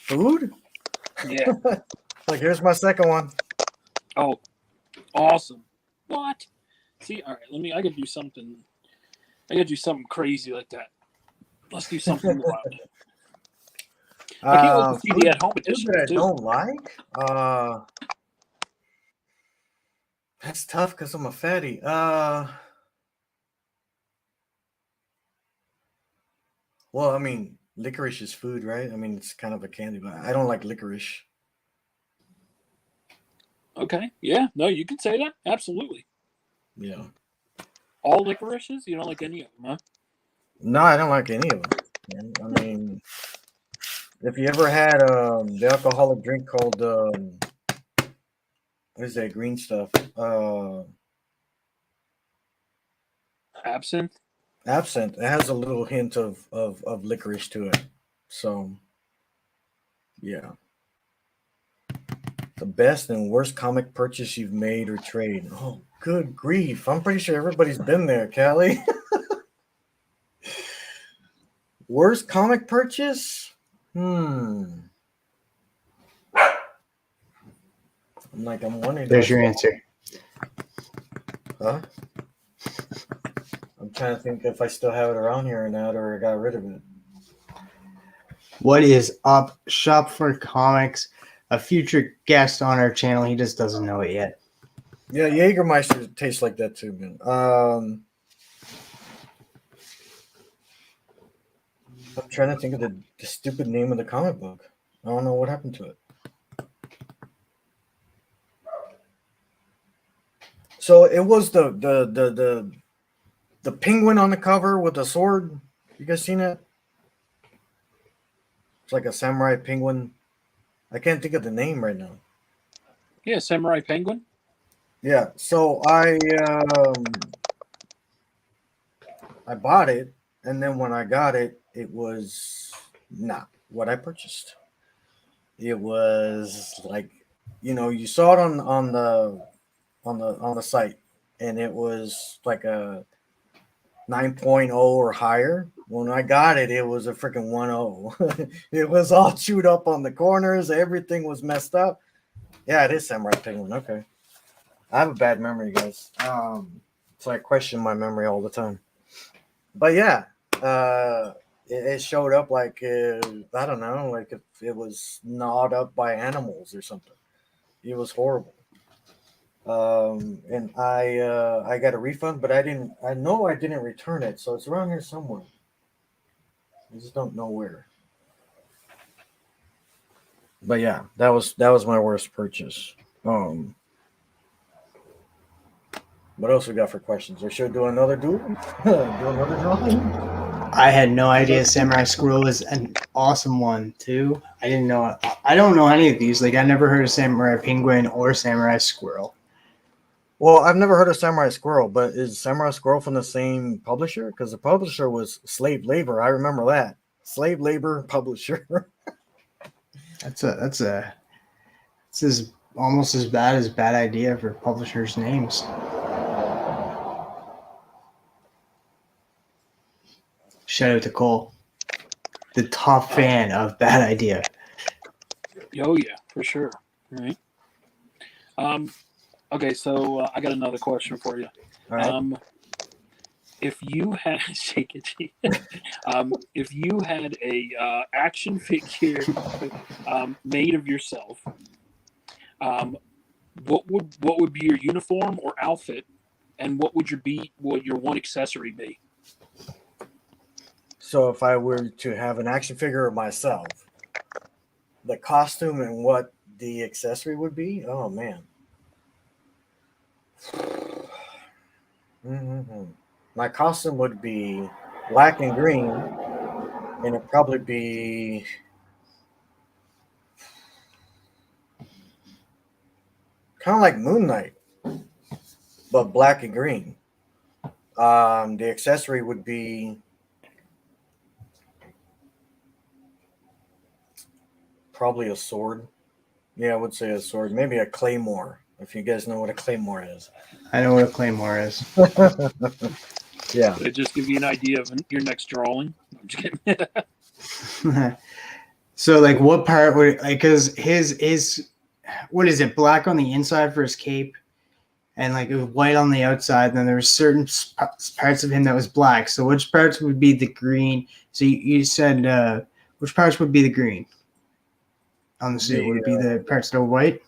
Food? Yeah. Like, here's my second one. Oh, awesome. What? See, all right. I gotta do something. I gotta do something crazy like that. Let's do something wild. I can't wait to see the at-home edition Food that I too. don't like? That's tough because I'm a fatty. Well, I mean, licorice is food, right? I mean, it's kind of a candy, but I don't like licorice. Okay. Yeah. No, you can say that. Absolutely. Yeah. All licorices? You don't like any of them, huh? No, I don't like any of them. Man. I mean, if you ever had the alcoholic drink called what is that green stuff? Absinthe. Absinthe. It has a little hint of licorice to it. So, yeah. The best and worst comic purchase you've made or trade. Oh, good grief. I'm pretty sure everybody's been there, Callie. Worst comic purchase? I'm wondering. There's your answer. Huh? I'm trying to think if I still have it around here or not, or I got rid of it. What is up? Shop for Comics, a future guest on our channel. He just doesn't know it yet. Yeah, Jägermeister tastes like that too, man. I'm trying to think of the stupid name of the comic book. I don't know what happened to it. So it was the penguin on the cover with the sword. You guys seen it? It's like a samurai penguin. I can't think of the name right now. Yeah, Samurai Penguin. Yeah, so I bought it, and then when I got it, it was not what I purchased. It was like, you saw it on the site, and it was like a 9.0 or higher. When I got it, it was a freaking 1.0. It was all chewed up on the corners. Everything was messed up. Yeah, it is Samurai Penguin. Okay. I have a bad memory, guys. So I question my memory all the time. But yeah, it showed up like, I don't know, like if it was gnawed up by animals or something. It was horrible. And I got a refund, but I know I didn't return it, so it's around here somewhere. I just don't know where. But yeah, that was my worst purchase. What else we got for questions? Or should we do another duel? Do another drawing? I had no idea Samurai Squirrel was an awesome one too. I didn't know. I don't know any of these. Like I never heard of Samurai Penguin or Samurai Squirrel. Well, I've never heard of Samurai Squirrel, but is Samurai Squirrel from the same publisher? Because the publisher was Slave Labor. I remember that. Slave Labor publisher. It's almost as bad as Bad Idea for publishers' names. Shout out to Cole, the top fan of Bad Idea. Oh yeah, for sure. Right. Okay, so I got another question for you. All right. If you had shake it, if you had a action figure made of yourself, what would be your uniform or outfit, and what would your one accessory be? So if I were to have an action figure of myself, the costume and what the accessory would be? Oh man. My costume would be black and green and it'd probably be kind of like Moon Knight, but black and green. The accessory would be probably a sword. Yeah, I would say a sword. Maybe a claymore, if you guys know what a claymore is. I know what a claymore is. Yeah. It just give you an idea of your next drawing. I'm just kidding. So, like, what part would, like, because his, what is it, black on the inside for his cape, and like it was white on the outside. And then there were certain parts of him that was black. So, which parts would be the green? So, you said, which parts would be the green on the suit? Would it be the parts that are white?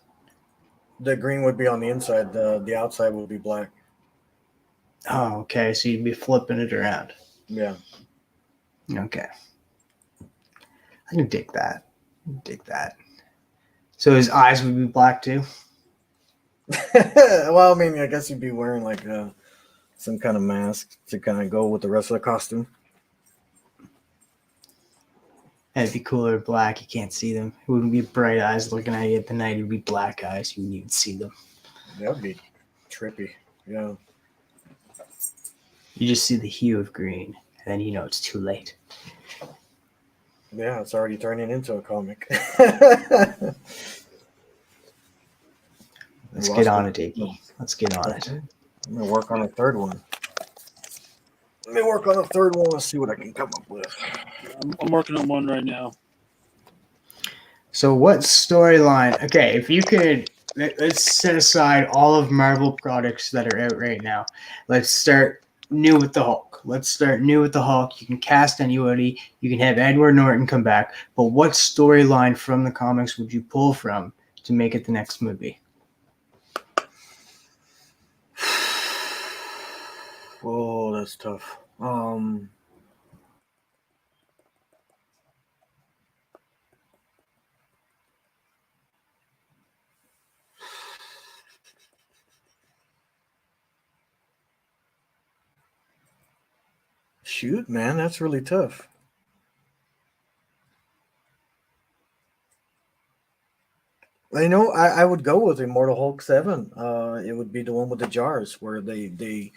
The green would be on the inside. The outside would be black. Oh, okay. So you'd be flipping it around. Yeah. Okay. I can dig that. Dig that. So his eyes would be black too? Well, I mean, I guess you'd be wearing like some kind of mask to kind of go with the rest of the costume. It'd be cooler black. You can't see them. It wouldn't be bright eyes looking at you at the night. It'd be black eyes. You wouldn't even see them. That would be trippy. Yeah. You just see the hue of green, and then you know it's too late. Yeah, it's already turning into a comic. Let's get on it, Iggy. Let's get on it. I'm going to work on a third one. Let me work on a third one. Let's see what I can come up with. I'm working on one right now. So what storyline? Okay, if you could, let's set aside all of Marvel products that are out right now. Let's start new with the Hulk. You can cast anybody. You can have Edward Norton come back. But what storyline from the comics would you pull from to make it the next movie? Oh, that's tough. Shoot, man, that's really tough. You know, I would go with Immortal Hulk 7. It would be the one with the jars where that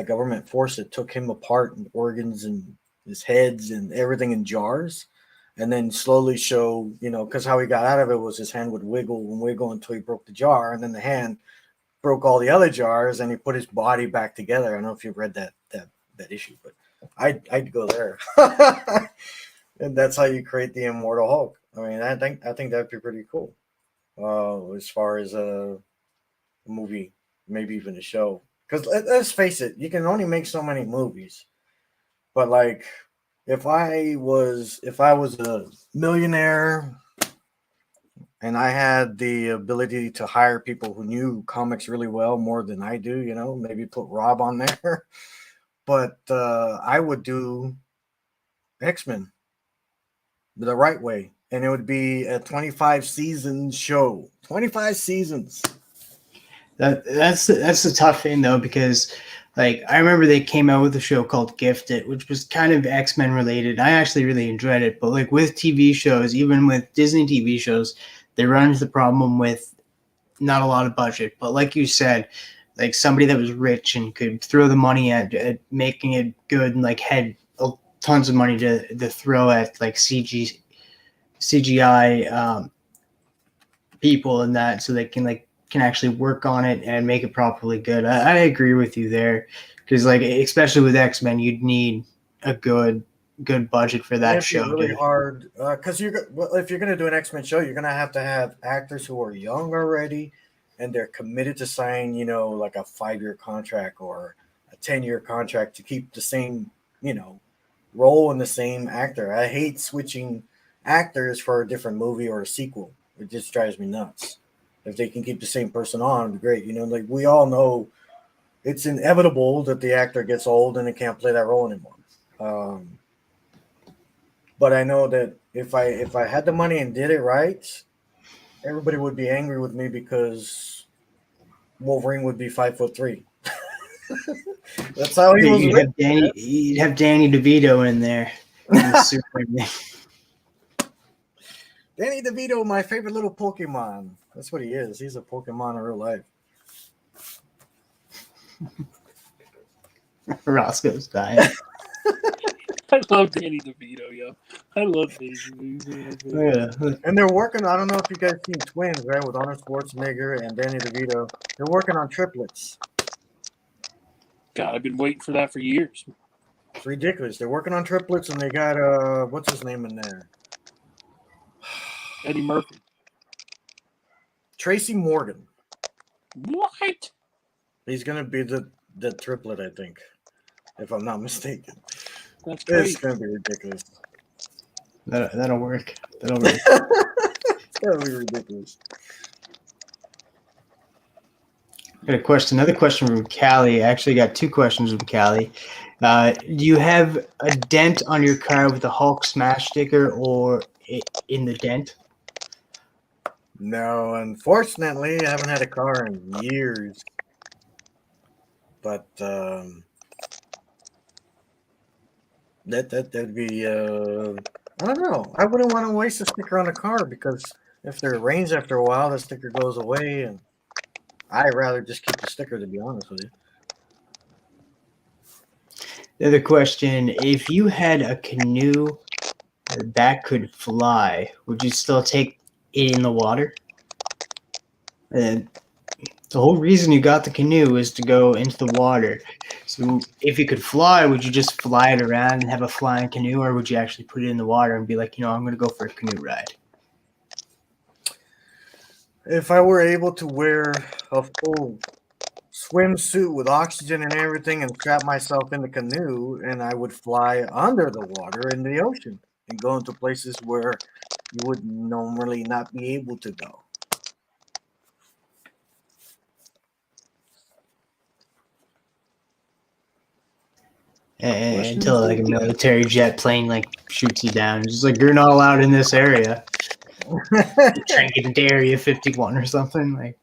government force that took him apart and organs and his heads and everything in jars, and then slowly show, you know, because how he got out of it was his hand would wiggle and wiggle until he broke the jar, and then the hand broke all the other jars, and he put his body back together. I don't know if you've read that issue, but I'd go there, and that's how you create the Immortal Hulk. I mean, I think that'd be pretty cool. As far as a movie, maybe even a show. Because let's face it, you can only make so many movies. But like, if I was a millionaire and I had the ability to hire people who knew comics really well, more than I do, you know, maybe put Rob on there. But I would do X-Men the right way. And it would be a 25-season show. 25 seasons. That's the tough thing though, because like I remember they came out with a show called Gifted, which was kind of X-Men related. I actually really enjoyed it, but like with TV shows, even with Disney TV shows, they run into the problem with not a lot of budget. But like you said, like somebody that was rich and could throw the money at making it good and like had tons of money to throw at like CGI people and that, so they can actually work on it and make it properly good. I agree with you there, because like especially with X-Men, you'd need a good budget for that show. Really hard because if you're gonna do an X-Men show, you're gonna have to have actors who are young already, and they're committed to sign, you know, like a 5-year contract or a 10-year contract to keep the same, you know, role in the same actor. I hate switching actors for a different movie or a sequel. It just drives me nuts. If they can keep the same person on, it'd be great. You know, like we all know it's inevitable that the actor gets old and they can't play that role anymore. But I know that if I had the money and did it right, everybody would be angry with me because Wolverine would be 5'3". That's how he was. You'd have Danny DeVito in there. In the suit and everything. Danny DeVito, my favorite little Pokemon. That's what he is. He's a Pokemon in real life. Roscoe's dying. I love Danny DeVito, yo. I love these movies. Yeah. And they're working. I don't know if you guys seen Twins, right? With Arnold Schwarzenegger and Danny DeVito. They're working on triplets. God, I've been waiting for that for years. It's ridiculous. They're working on triplets, and they got what's his name in there? Eddie Murphy. Tracy Morgan. What? He's gonna be the triplet, I think, if I'm not mistaken. That's great. It's gonna be ridiculous. That'll work. That'll work. It's gonna be ridiculous. Got a question. Another question from Callie. I actually got two questions from Callie. Do you have a dent on your car with a Hulk smash sticker or in the dent? No, unfortunately, I haven't had a car in years. But that'd be I don't know. I wouldn't want to waste a sticker on a car because if there rains after a while, the sticker goes away, and I'd rather just keep the sticker, to be honest with you. The other question: if you had a canoe that could fly, would you still take it in the water? And the whole reason you got the canoe is to go into the water. So if you could fly, would you just fly it around and have a flying canoe, or would you actually put it in the water and be like, I'm going to go for a canoe ride? If I were able to wear a full swimsuit with oxygen and everything and strap myself in the canoe, and I would fly under the water in the ocean and go into places where you would normally not be able to go. Until like a military jet plane like shoots you down. It's just like, you're not allowed in this area. Trying to get into Area 51 or something. Like,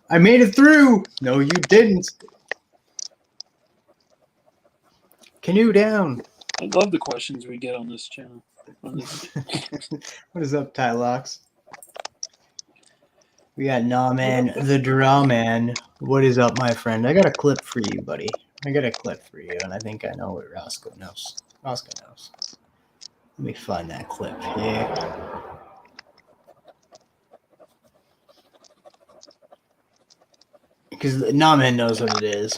I made it through. No, you didn't. Canoe down. I love the questions we get on this channel. What is up, Tylox? We got Man, the Draw Man. What is up, my friend? I got a clip for you, buddy. I got a clip for you, and I think I know what Roscoe knows. Roscoe knows. Let me find that clip here. Because Man knows what it is.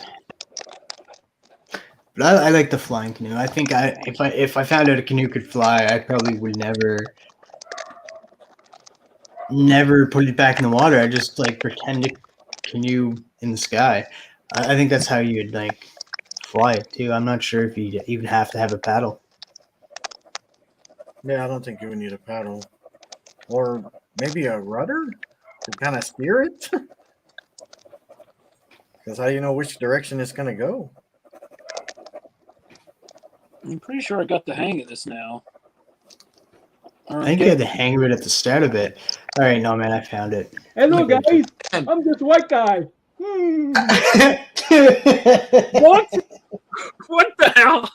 But I like the flying canoe. I think if I found out a canoe could fly, I probably would never put it back in the water. I just like pretend to canoe in the sky. I think that's how you'd like fly it too. I'm not sure if you even have to have a paddle. Yeah, I don't think you would need a paddle. Or maybe a rudder to kind of steer it. Because how do you know which direction it's going to go? I'm pretty sure I got the hang of this now. I think you had the hang of it at the start of it. All right, Man, I found it. Hello, guys. I'm this white guy. What? What the hell?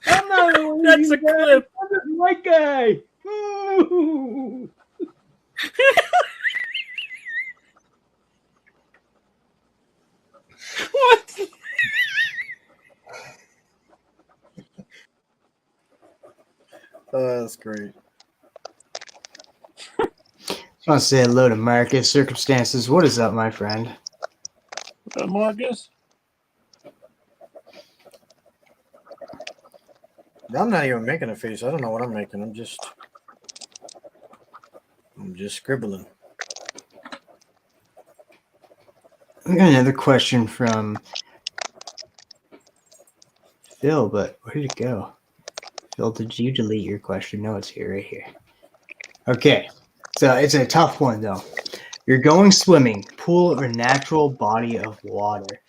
I'm not a That's a clip. I'm this white guy. What? Oh, that's great. I want to say hello to Marcus. Circumstances. What is up, my friend? Marcus? I'm not even making a face. I don't know what I'm making. I'm just scribbling. I got another question from Phil, but where did it go? Phil, did you delete your question? No, it's here, right here. Okay, so it's a tough one, though. You're going swimming, pool or natural body of water.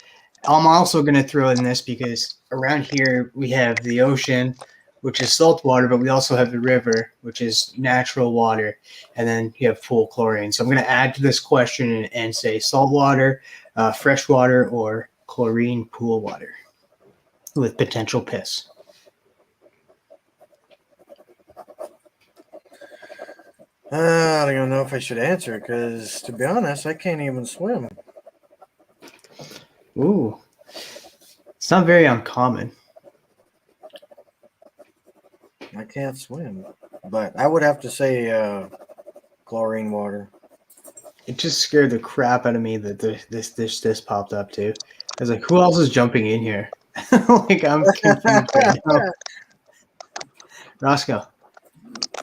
I'm also going to throw in this because around here we have the ocean, which is salt water, but we also have the river, which is natural water, and then you have pool chlorine. So I'm going to add to this question and say salt water, fresh water, or chlorine pool water with potential piss. I don't even know if I should answer because, to be honest, I can't even swim. Ooh, it's not very uncommon. I can't swim, but I would have to say chlorine water. It just scared the crap out of me that this popped up too. I was like, who else is jumping in here? Like, I'm confused right now. Roscoe,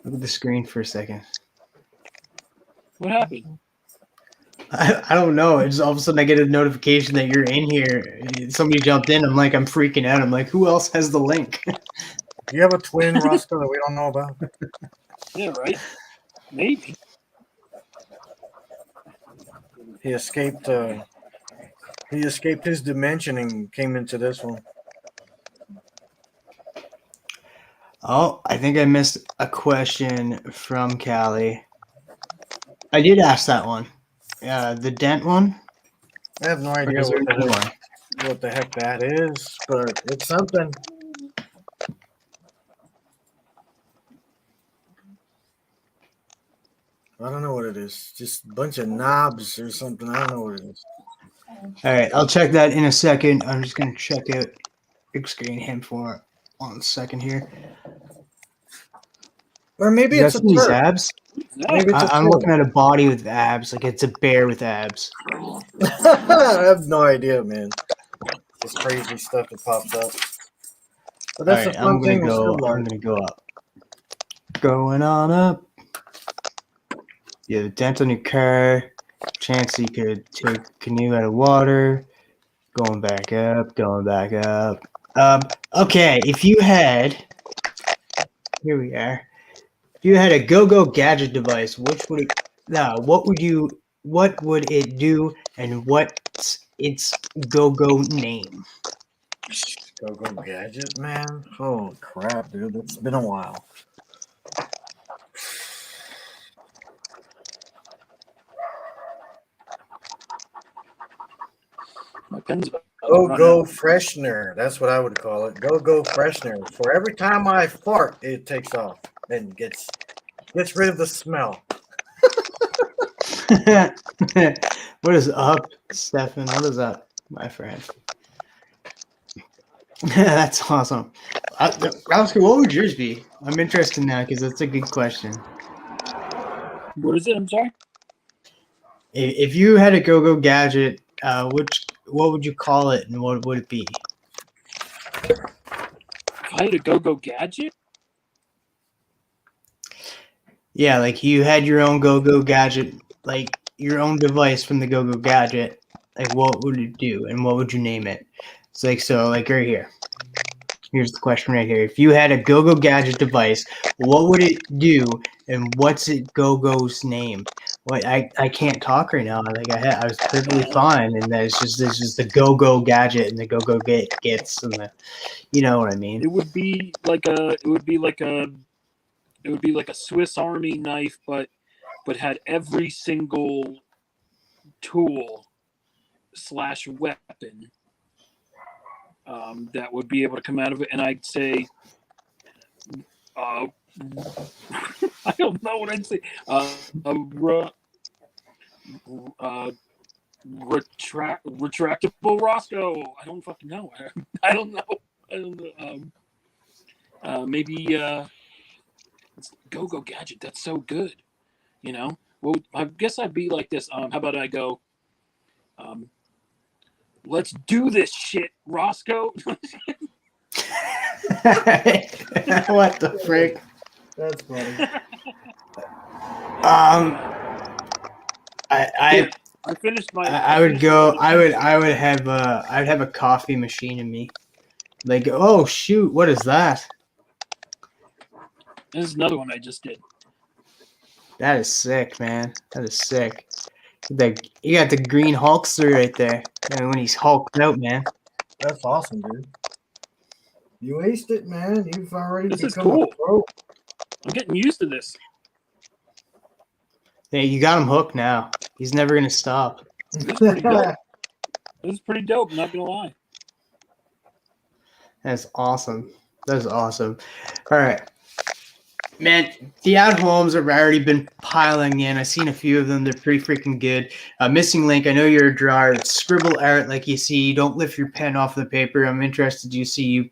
look at the screen for a second. What happened? I don't know. It's all of a sudden I get a notification that you're in here. Somebody jumped in. I'm freaking out. I'm like, who else has the link? Do you have a twin, Roscoe, that we don't know about? Yeah, right. Maybe. He escaped. He escaped his dimension and came into this one. Oh, I think I missed a question from Callie. I did ask that one. The dent one? I have no Or idea is there another one? what the heck that is, but it's something. I don't know what it is. Just a bunch of knobs or something. I don't know what it is. All right, I'll check that in a second. I'm just going to check out big screen him for 1 second here. Or maybe You it's got a these turd. abs? Maybe it's a I'm turd. looking at a body with abs, like it's a bear with abs. I have no idea, man. This crazy stuff that pops up. But All that's right, the fun thing with I'm Scribbler. gonna go up. Going on up. You have a dent on your car. Chance you could take a canoe out of water. Going back up. Going back up. Okay, if you had, here we are. If you had a go-go gadget device, what would it do, and what's its go-go name? Go gadget, man. Oh crap, dude. It's been a while. My pen's about to run Go out. freshener. That's what I would call it. Go freshener. For every time I fart, it takes off and gets rid of the smell. What is up, Stefan? What is up, my friend? That's awesome. Oscar, what would yours be? I'm interested now because that's a good question. What is it? I'm sorry. If you had a go-go gadget, what would you call it, and what would it be? If I had a go-go gadget, Yeah, like you had your own go-go gadget, like your own device from the go-go gadget. Like, what would it do, and what would you name it? It's like right here. Here's the question right here. If you had a go-go gadget device, what would it do, and what's it go-go's name? What I can't talk right now. I was perfectly fine, and it's just the go-go gadget and the go-go gets and the, you know what I mean. it would be like a Swiss Army knife, but had every single tool / weapon that would be able to come out of it. And I'd say, I don't know what I'd say. Retractable Roscoe. I don't fucking know. I don't know. Maybe go-go gadget. That's so good. You know. Well, I guess I'd be like this. How about I go? Let's do this shit, Roscoe. What the frick? That's funny. I finished my. I would go. I'd have a coffee machine in me. Like, oh shoot, what is that? This is another one I just did. That is sick, man. That is sick. You got the Greenhulkster right there. And when he's hulked out, man. That's awesome, dude. You aced it, man. You've already This is become a cool. pro. I'm getting used to this. Hey, you got him hooked now. He's never gonna stop. This is pretty dope. This is pretty dope. I'm not gonna lie. That's awesome. That's awesome. All right. Man, the at-homes have already been piling in. I've seen a few of them. They're pretty freaking good. Missing link, I know you're a drawer. It's scribble art like you see. Don't lift your pen off the paper. I'm interested to see you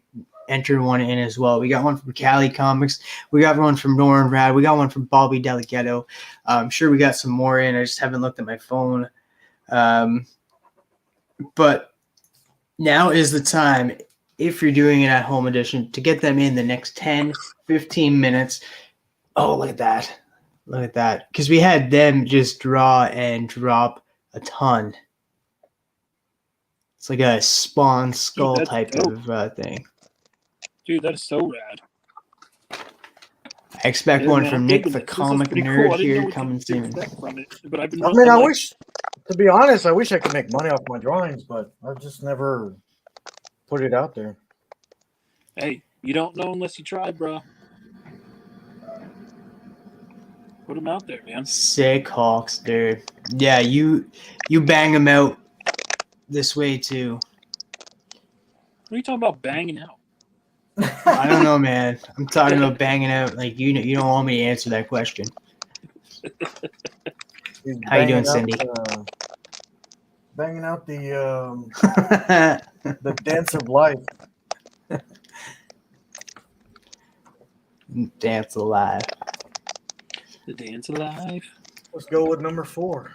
enter one in as well. We got one from Cali Comics. We got one from Noran Rad. We got one from Bobby Delegato. I'm sure we got some more in. I just haven't looked at my phone. But now is the time, if you're doing an at-home edition, to get them in the next 10, 15 minutes. Oh, look at that. Look at that. Because we had them just draw and drop a ton. It's like a Spawn skull that's type dope. of thing. Dude, that is so rad. I expect Yeah, one man, from I'm Nick, digging the this. This is comic pretty nerd cool. I didn't know here, what coming to soon. expect from it, but I've been. I mean, like, to be honest, I wish I could make money off my drawings, but I've just never put it out there. Hey, you don't know unless you try, bro. Put them out there, man. Sick Hawks, dude. Yeah, you bang them out this way too. What are you talking about banging out? I don't know, man. I'm talking about banging out. Like you don't want me to answer that question. He's How you doing, banging out Cindy? Banging out the dance of life. Dance alive. The dance of life. Let's go with number 4.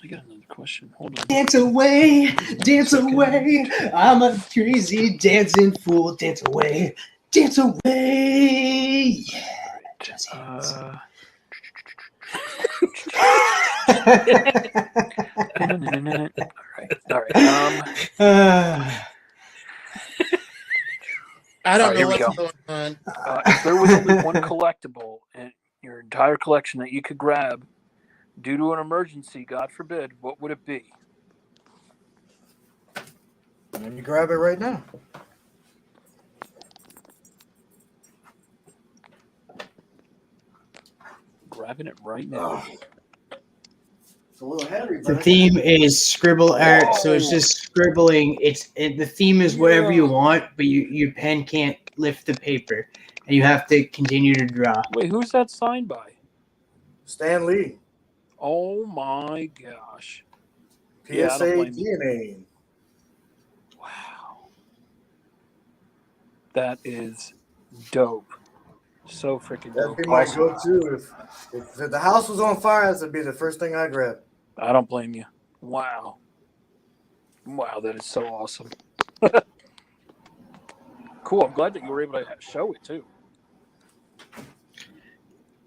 I got another question. Hold on. Dance away, dance away. I'm a crazy dancing fool. Dance away, dance away. Yeah. All right. I don't Here know we what's go. going on. If there was only one collectible in your entire collection that you could grab due to an emergency, God forbid, what would it be? Let me grab it right now. Grabbing it right now. It's a little heavy. The theme is scribble art, so it's just scribbling. The theme is whatever you want, but your pen can't lift the paper, and you have to continue to draw. Wait, who's that signed by? Stan Lee. Oh my gosh. PSA Yeah, I don't blame you. DNA. Wow. That is dope. So freaking That'd dope. be my Awesome. go-to. If the house was on fire, that'd be the first thing I grab. I don't blame you. Wow. Wow, that is so awesome. Cool. I'm glad that you were able to show it too.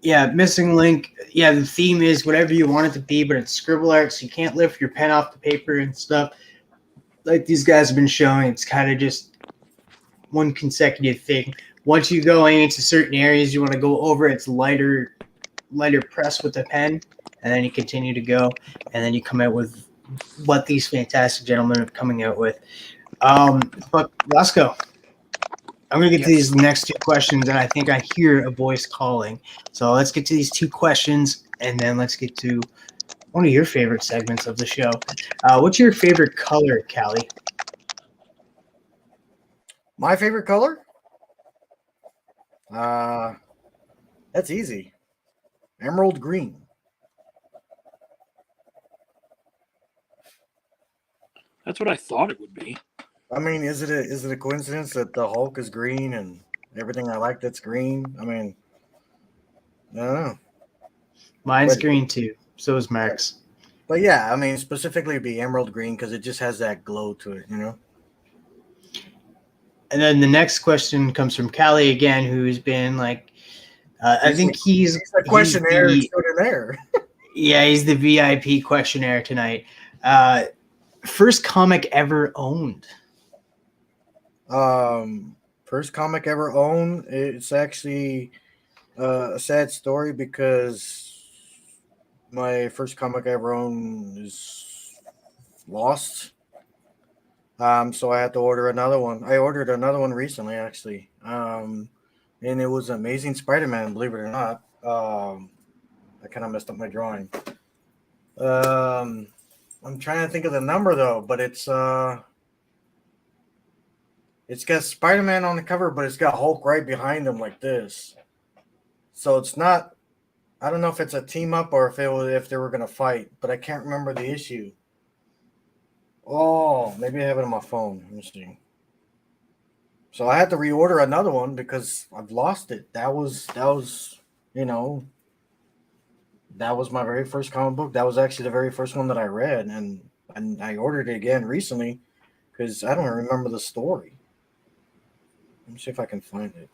Yeah, missing link. Yeah, the theme is whatever you want it to be, but it's scribble art, so you can't lift your pen off the paper and stuff. Like these guys have been showing, it's kind of just one consecutive thing. Once you go into certain areas you want to go over, it's lighter press with the pen, and then you continue to go, and then you come out with what these fantastic gentlemen are coming out with. But let's go. I'm going to get to these next 2 questions, and I think I hear a voice calling. So let's get to these 2 questions, and then let's get to one of your favorite segments of the show. What's your favorite color, Callie? My favorite color? That's easy. Emerald green. That's what I thought it would be. I mean, is it a coincidence that the Hulk is green and everything I like that's green? I mean, I don't know. Mine's green too. So is Mark's. But yeah, I mean, specifically it'd be emerald green because it just has that glow to it, you know? And then the next question comes from Callie again, who's been like, I think he's a questionnaire extraordinaire. Yeah, he's the VIP questionnaire tonight. First comic ever owned. First comic ever owned. It's actually a sad story because my first comic I ever owned is lost. So I had to order another one. I ordered another one recently, actually. And it was Amazing Spider-Man, believe it or not. I kind of messed up my drawing. I'm trying to think of the number though, but it's got Spider-Man on the cover, but it's got Hulk right behind him like this. So it's not. I don't know if it's a team up or if they were gonna fight, but I can't remember the issue. Oh, maybe I have it on my phone. Let me see. So I had to reorder another one because I've lost it. That was that was my very first comic book. That was actually the very first one that I read, and I ordered it again recently because I don't remember the story. Let me see if I can find it.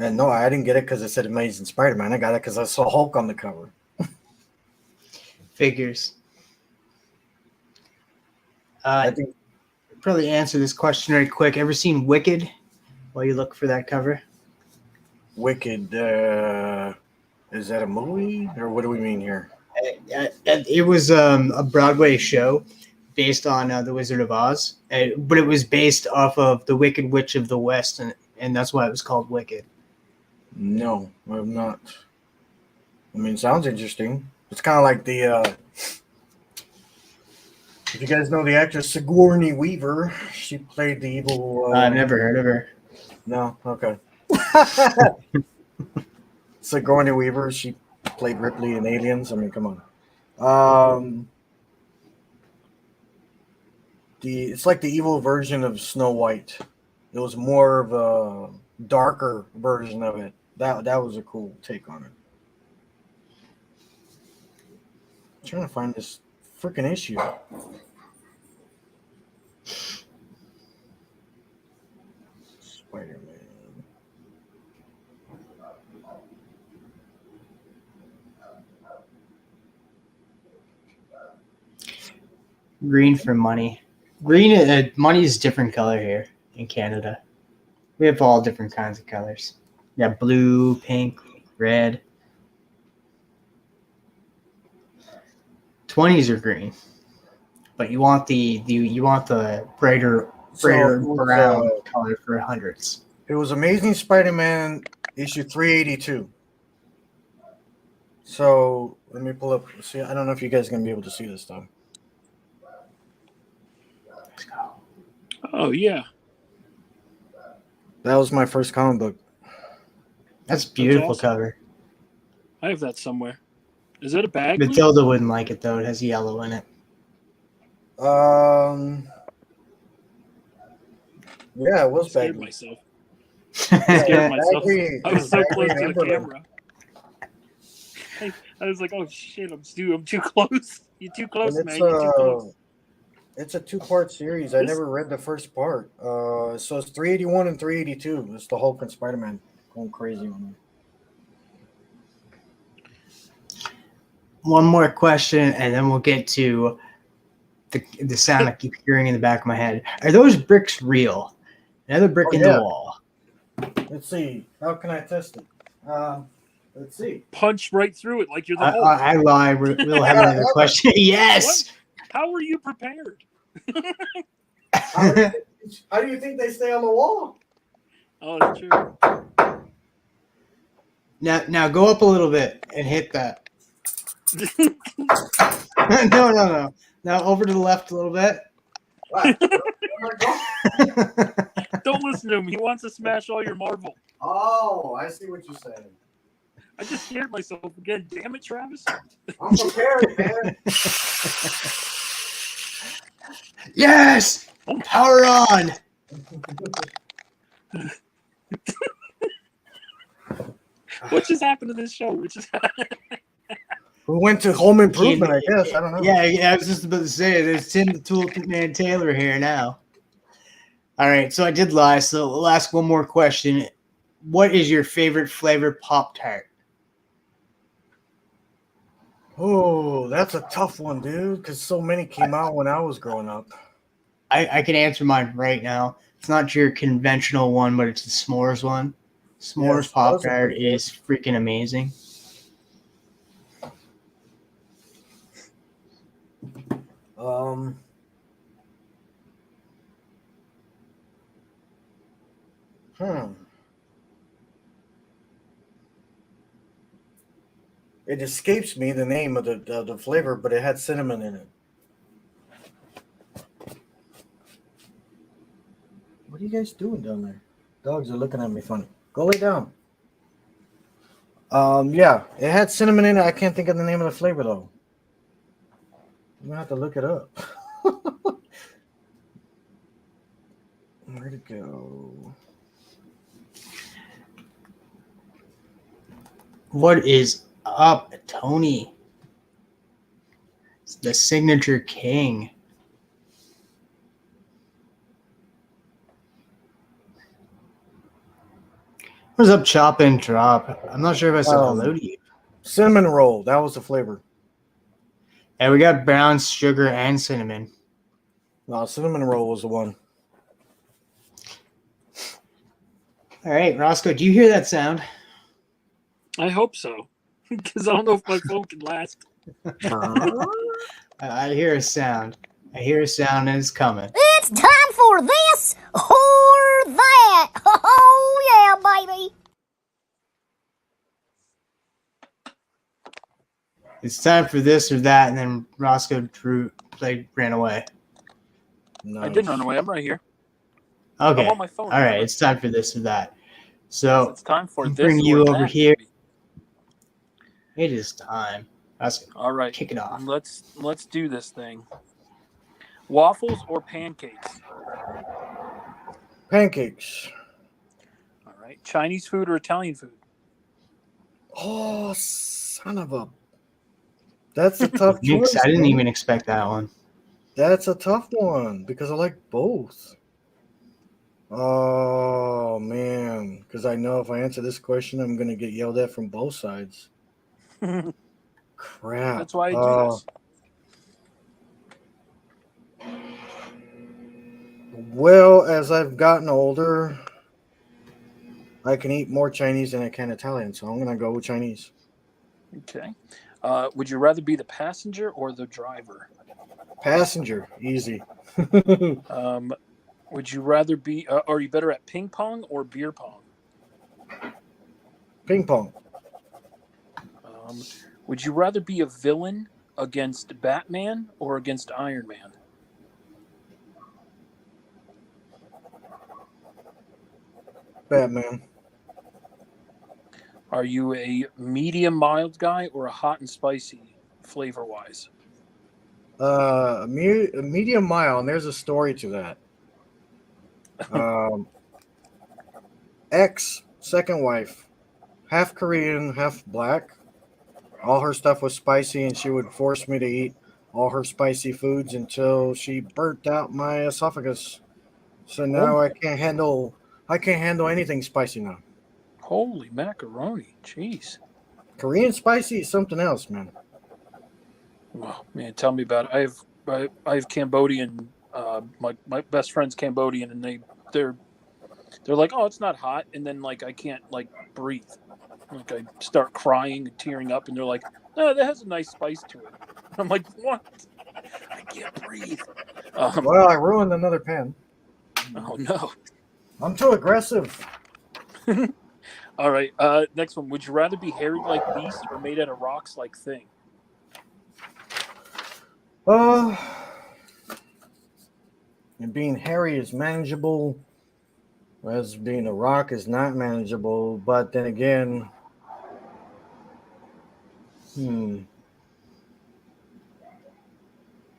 And no, I didn't get it because it said Amazing Spider-Man. I got it because I saw Hulk on the cover. Figures. I think Probably answer this question very quick. Ever seen Wicked while you look for that cover? Wicked. Is that a movie or what do we mean here? It was a Broadway show based on The Wizard of Oz, but it was based off of The Wicked Witch of the West, and that's why it was called Wicked. No, I'm not. I mean, it sounds interesting. It's kind of like the. If you guys know the actress Sigourney Weaver, she played the evil. I've never heard of her. No, okay. Sigourney Weaver, she played Ripley in Aliens. I mean, come on. It's like the evil version of Snow White. It was more of a darker version of it. That was a cool take on it. I'm trying to find this freaking issue. Spider-Man. Green for money. Green, money is a different color here in Canada. We have all different kinds of colors. Yeah, blue, pink, red. 20s are green, but you want the brighter brown color for hundreds. It was Amazing Spider-Man issue 382. So let me pull up. See, I don't know if you guys are gonna be able to see this though. Let's go. Oh yeah, That was my first comic book. That's a beautiful awesome. cover. I have that somewhere. Is it a bag? Matilda wouldn't like it though. It has yellow in it. Yeah, it was I scared baggy. myself. I scared myself. Baggy. I was so Baggy close to the Emberlin. camera. I was like, "Oh shit, I'm too close. You're too close, And man. You're too close." it's a 2-part series. I This- never read the first part. So it's 381 and 382. It's the Hulk and Spider-Man going crazy on me. One more question, and then we'll get to the sound I keep hearing in the back of my head. Are those bricks real? Another brick in yeah. the wall. Let's see. How can I test it? Let's see. Punch right through it like you're the Hulk. I lie. We'll have another question. Yes. How were you prepared? How do you think they stay on the wall? Oh, that's true. Now go up a little bit and hit that. No. Now over to the left a little bit. Don't listen to him. He wants to smash all your marble. Oh, I see what you're saying. I just scared myself again. Damn it, Travis. I'm prepared, man. Yes. Power on. What just happened to this show? We went to Home Improvement, I guess. I don't know. Yeah, I was just about to say, there's Tim the Tool Man Taylor here now. All right, so I did lie, so we'll ask one more question. What is your favorite flavor Pop-Tart? Oh, that's a tough one, dude, because so many came out when I was growing up. I can answer mine right now. It's not your conventional one, but it's the s'mores one. S'mores Yeah, Pop-Tart is freaking amazing. Hmm. It escapes me the name of the flavor, but it had cinnamon in it. What are you guys doing down there? Dogs are looking at me funny. Go lay down. Yeah, it had cinnamon in it. I can't think of the name of the flavor though. I'm gonna have to look it up. Where'd it go? What is up, Tony? It's the signature king. What's up, Chop and Drop? I'm not sure if I said hello to you. Cinnamon roll. That was the flavor. And we got brown sugar and cinnamon. No, cinnamon roll was the one. All right, Roscoe, do you hear that sound? I hope so, because I don't know if my phone can last. I hear a sound. I hear a sound and it's coming. It's time for this or that. Oh, yeah, baby. It's time for this or that, and then Roscoe ran away. No. I didn't run away. I'm right here. Okay. I'm on my phone. All right, it's time for this or that. So It's time for I'll this bring or you that, over here. baby. It is time. Roscoe, All right. kick it off. Let's do this thing. Waffles or pancakes? Pancakes. All right. Chinese food or Italian food? Oh, son of a. That's a tough Mix, choice. I didn't man. even expect that one. That's a tough one because I like both. Oh man, because I know if I answer this question, I'm gonna get yelled at from both sides. Crap. That's why I do this. Well, as I've gotten older, I can eat more Chinese than I can Italian, so I'm gonna go with Chinese. Okay. Would you rather be the passenger or the driver? Passenger, easy. Would you rather be? Are you better at ping pong or beer pong? Ping pong. Would you rather be a villain against Batman or against Iron Man? Batman. Are you a medium mild guy or a hot and spicy flavor wise? A medium mild, and there's a story to that. Ex second wife, half Korean, half black. All her stuff was spicy, and she would force me to eat all her spicy foods until she burnt out my esophagus. So now I can't handle anything spicy now. Holy macaroni! Jeez. Korean spicy is something else, man. Oh, man, tell me about it. I have Cambodian. My best friend's Cambodian, and they're like, oh, it's not hot, and then like I can't like breathe. Like I start crying and tearing up, and they're like, no, that has a nice spice to it. I'm like, what? I can't breathe. Well, I ruined another pen. Oh no. I'm too aggressive. All right. Next one. Would you rather be hairy like Beast or made out of rocks like Thing? And being hairy is manageable, whereas being a rock is not manageable. But then again, the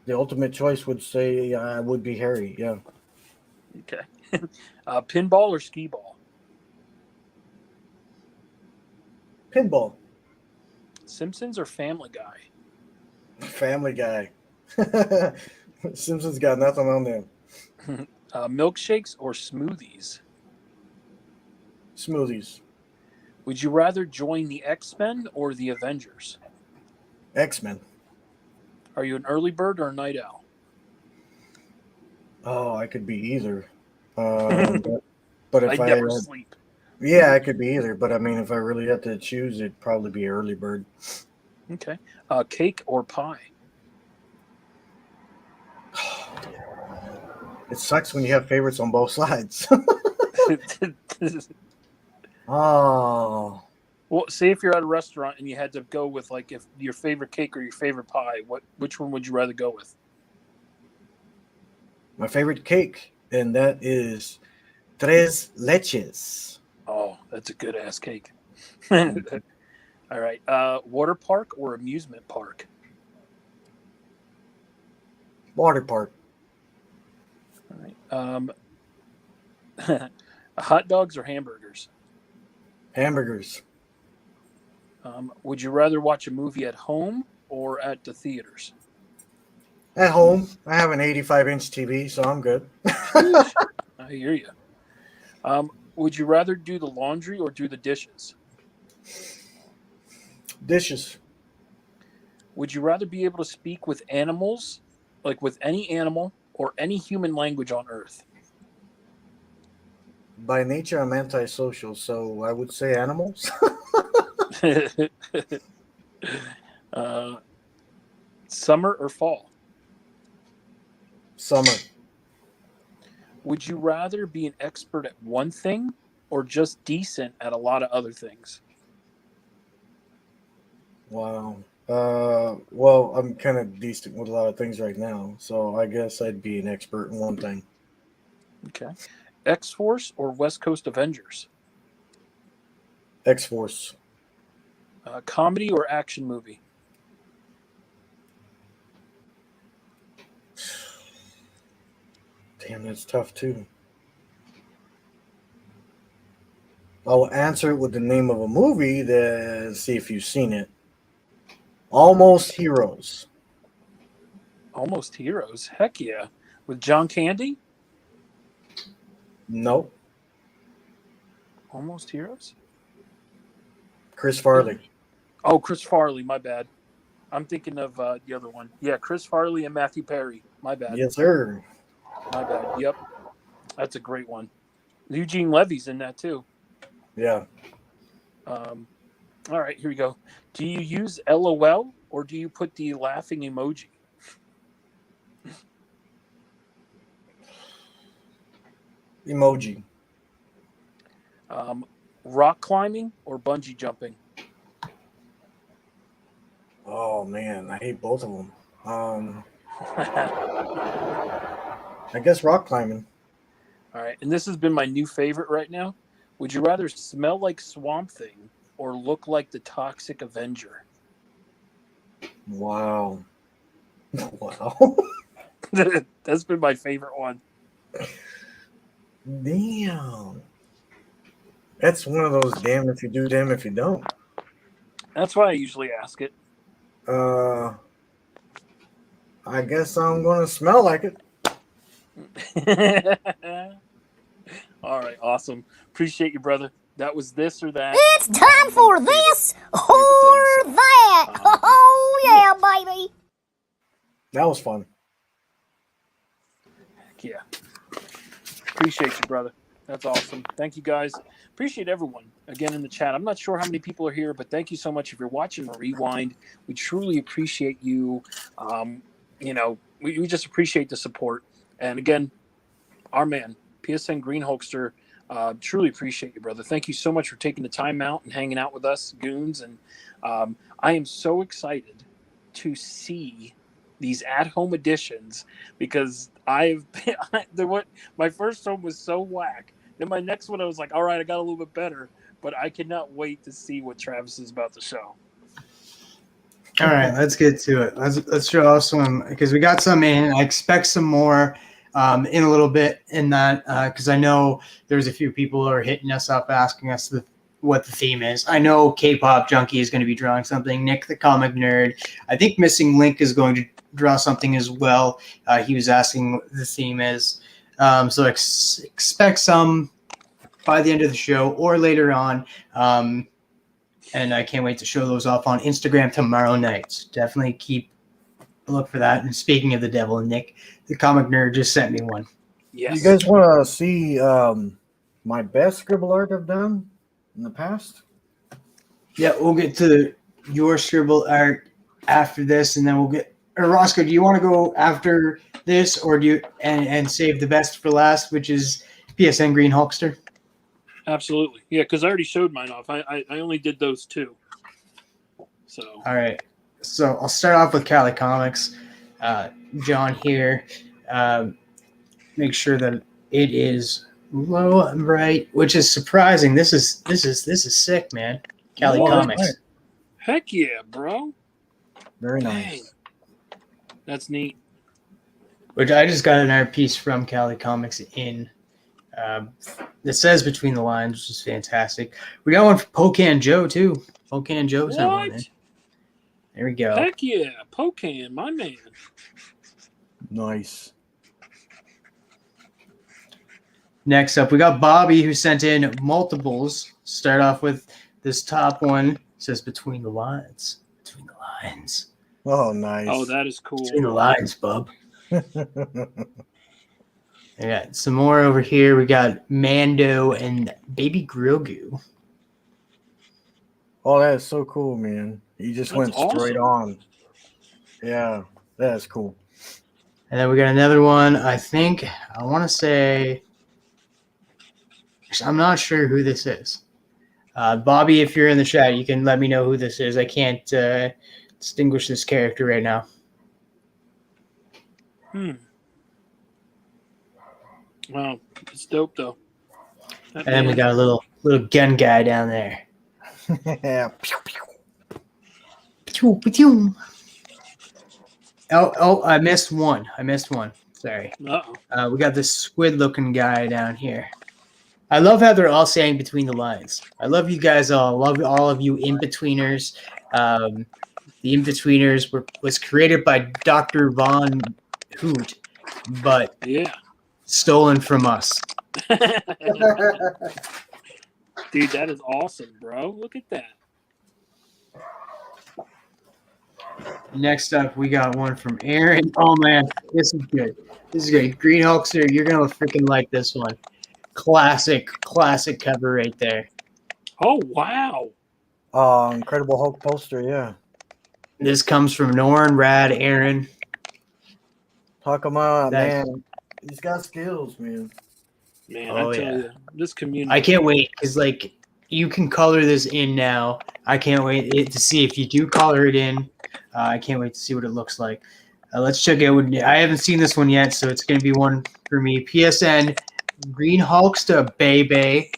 ultimate choice would say I would be hairy. Yeah. Okay. Pinball or skee ball? Pinball. Simpsons or Family Guy? Family Guy. Simpsons got nothing on them. Milkshakes or smoothies? Smoothies. Would you rather join the X-Men or the Avengers? X-Men. Are you an early bird or a night owl? Oh, I could be either. But if I never had, sleep. yeah, I could be either. But I mean, if I really had to choose, it'd probably be early bird. Okay. Cake or pie? It sucks when you have favorites on both sides. Oh, Well, say if you're at a restaurant and you had to go with like if your favorite cake or your favorite pie, which one would you rather go with? my favorite cake, and that is tres leches. Oh, that's a good ass cake. All right. Water park or amusement park? Water park. All right. Hot dogs or hamburgers? Hamburgers. Would you rather watch a movie at home or at the theaters? At home, I have an 85-inch TV, so I'm good. I hear you. Would you rather do the laundry or do the dishes? Dishes. Would you rather be able to speak with animals, like with any animal or any human language on Earth? By nature, I'm antisocial, so I would say animals. Summer or fall? Summer. Would you rather be an expert at one thing or just decent at a lot of other things? Wow. Well, I'm kind of decent with a lot of things right now, so I guess I'd be an expert in one thing. Okay. X-Force or West Coast Avengers? X-Force. Comedy or action movie? Damn, that's tough too. I'll answer it with the name of a movie, then see if you've seen it. Almost Heroes. Almost Heroes. Heck yeah. With John Candy? Nope. Almost Heroes? Chris Farley. Oh, Chris Farley. My bad. I'm thinking of the other one. Yeah, Chris Farley and Matthew Perry. My bad. Yes, sir. My bad. Yep. That's a great one. Eugene Levy's in that too. Yeah. All right, here we go. Do you use LOL or do you put the laughing emoji? Emoji. Rock climbing or bungee jumping? Oh man, I hate both of them. I guess rock climbing. All right, and this has been my new favorite right now. Would you rather smell like Swamp Thing or look like the Toxic Avenger? Wow. Wow. That's been my favorite one. Damn. That's one of those damn if you do, damn if you don't. That's why I usually ask it. I guess I'm gonna smell like it. All right, awesome. Appreciate you, brother. That was this or that. It's time for this or that. Oh, yeah, baby. That was fun. Heck yeah. Appreciate you, brother. That's awesome. Thank you, guys. Appreciate everyone again in the chat. I'm not sure how many people are here, but thank you so much. If you're watching Rewind, we truly appreciate you. We just appreciate the support. And again, our man, PSN Greenhulkster, truly appreciate you, brother. Thank you so much for taking the time out and hanging out with us, goons. And I am so excited to see these at-home editions because my first one was so whack. Then my next one, I was like, all right, I got a little bit better, but I cannot wait to see what Travis is about to show. All right, let's get to it. Let's show off some because we got some in. I expect some more in a little bit in that because I know there's a few people who are hitting us up asking us what the theme is. I know K-pop Junkie is going to be drawing something. Nick the Comic Nerd. I think Missing Link is going to draw something as well. He was asking what the theme is. So expect some by the end of the show or later on. And I can't wait to show those off on Instagram tomorrow night. Definitely keep a look for that. And speaking of the devil, Nick, the Comic Nerd, just sent me one. Yes. You guys want to see my best scribble art I've done in the past? Yeah, we'll get to your scribble art after this, and then we'll get. Or Roscoe, do you want to go after this, or do you and save the best for last, which is PSN Greenhulkster? Absolutely. Yeah, because I already showed mine off. I only did those 2. So. All right. So I'll start off with Cali Comics. John here. Make sure that it is low and right, which is surprising. This is sick, man. Cali What? Comics. Heck yeah, bro. Very Dang. nice. That's neat. Which I just got another piece from Cali Comics in. That says Between the Lines, which is fantastic. We got one for Pocan Joe too. Pocan Joe sent one in. What? There we go. Heck yeah, Pocan, my man. Nice. Next up, we got Bobby, who sent in multiples. Start off with this top one. It says Between the Lines. Between the Lines. Oh, nice. Oh, that is cool. Between the Lines, bub. I got some more over here. We got Mando and Baby Grogu. Oh, that is so cool, man. He just went straight awesome. on. Yeah, that is cool. And then we got another one. I want to say, I'm not sure who this is. Bobby, if you're in the chat, you can let me know who this is. I can't distinguish this character right now. Wow, it's dope though. And then we got a little gun guy down there. Yeah. Oh, I missed one. Sorry. Uh-oh. We got this squid-looking guy down here. I love how they're all saying Between the Lines. I love you guys all. Love all of you in-betweeners. The in-betweeners was created by Dr. Von Hoot, but stolen from us. Dude, that is awesome, bro. Look at that. Next up, we got one from Aaron. Oh, man, this is good. Greenhulkster, you're going to freaking like this one. Classic cover right there. Oh, wow. Incredible Hulk poster, yeah. This comes from Norn, Rad, Aaron. Talk about, man. He's got skills, man. Man, I tell you, this community. I can't wait because, like, you can color this in now. I can't wait to see if you do color it in. I can't wait to see what it looks like. Let's check it out. I haven't seen this one yet, so it's going to be one for me. PSN Greenhulkster, baby.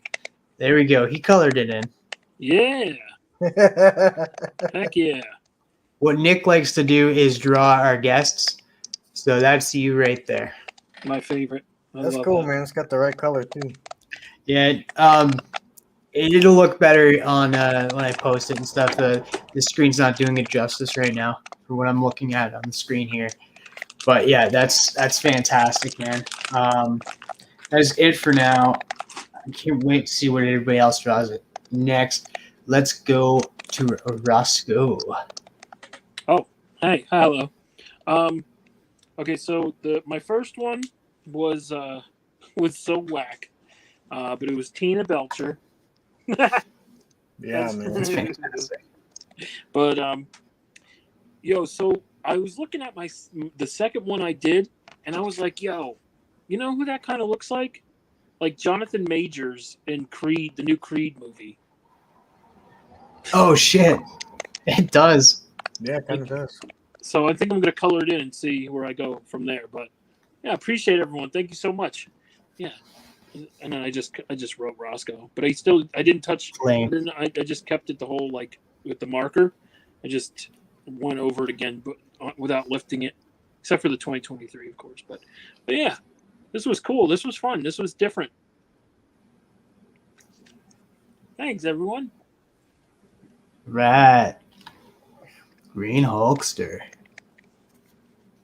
There we go. He colored it in. Yeah. Heck yeah. What Nick likes to do is draw our guests. So that's you right there. My favorite. That's cool, man. It's got the right color, too. Yeah. It'll look better on when I post it and stuff. The screen's not doing it justice right now for what I'm looking at on the screen here. But yeah, that's fantastic, man. That's it for now. I can't wait to see what everybody else draws it next. Let's go to Roscoe. Oh, hey, hello. Okay, so my first one was so whack, but it was Tina Belcher. Yeah, man, that's fantastic. But so I was looking at the second one I did, and I was like, yo, you know who that kind of looks like? Like Jonathan Majors in Creed, the new Creed movie. Oh shit, it does. Yeah, it kind of does. So I think I'm gonna color it in and see where I go from there. But yeah, appreciate everyone. Thank you so much. Yeah. And then I just wrote Roscoe, but I didn't touch. I just kept it the whole like with the marker. I just went over it again, but without lifting it, except for the 2023, of course. But yeah, this was cool. This was fun. This was different. Thanks, everyone. Right, Greenhulkster.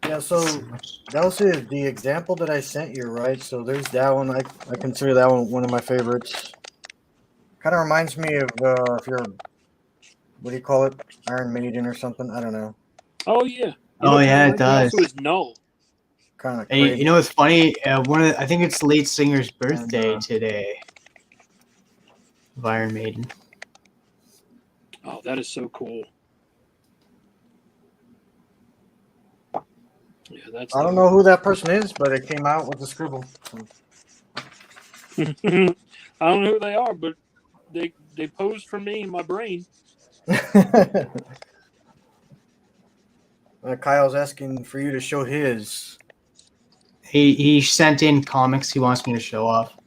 Yeah, so that was the example that I sent you, right? So there's that one. I consider that one of my favorites. Kind of reminds me of if you're, what do you call it, Iron Maiden or something? I don't know. Oh yeah. It does. Also is Null. Kind of. Hey, you know what's funny? I think it's the lead singer's birthday today. Of Iron Maiden. Oh, that is so cool. Yeah, I don't know who that person is, but it came out with the scribble. So. I don't know who they are, but they posed for me in my brain. Kyle's asking for you to show his. He sent in comics he wants me to show off.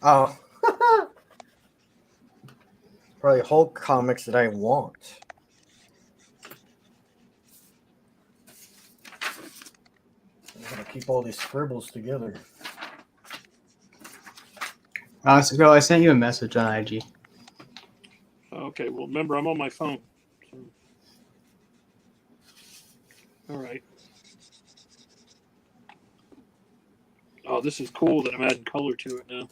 Oh. Probably Hulk comics that I want. I'm gonna keep all these scribbles together. So I sent you a message on IG. Okay, well, remember, I'm on my phone. So. All right. Oh, this is cool that I'm adding color to it now.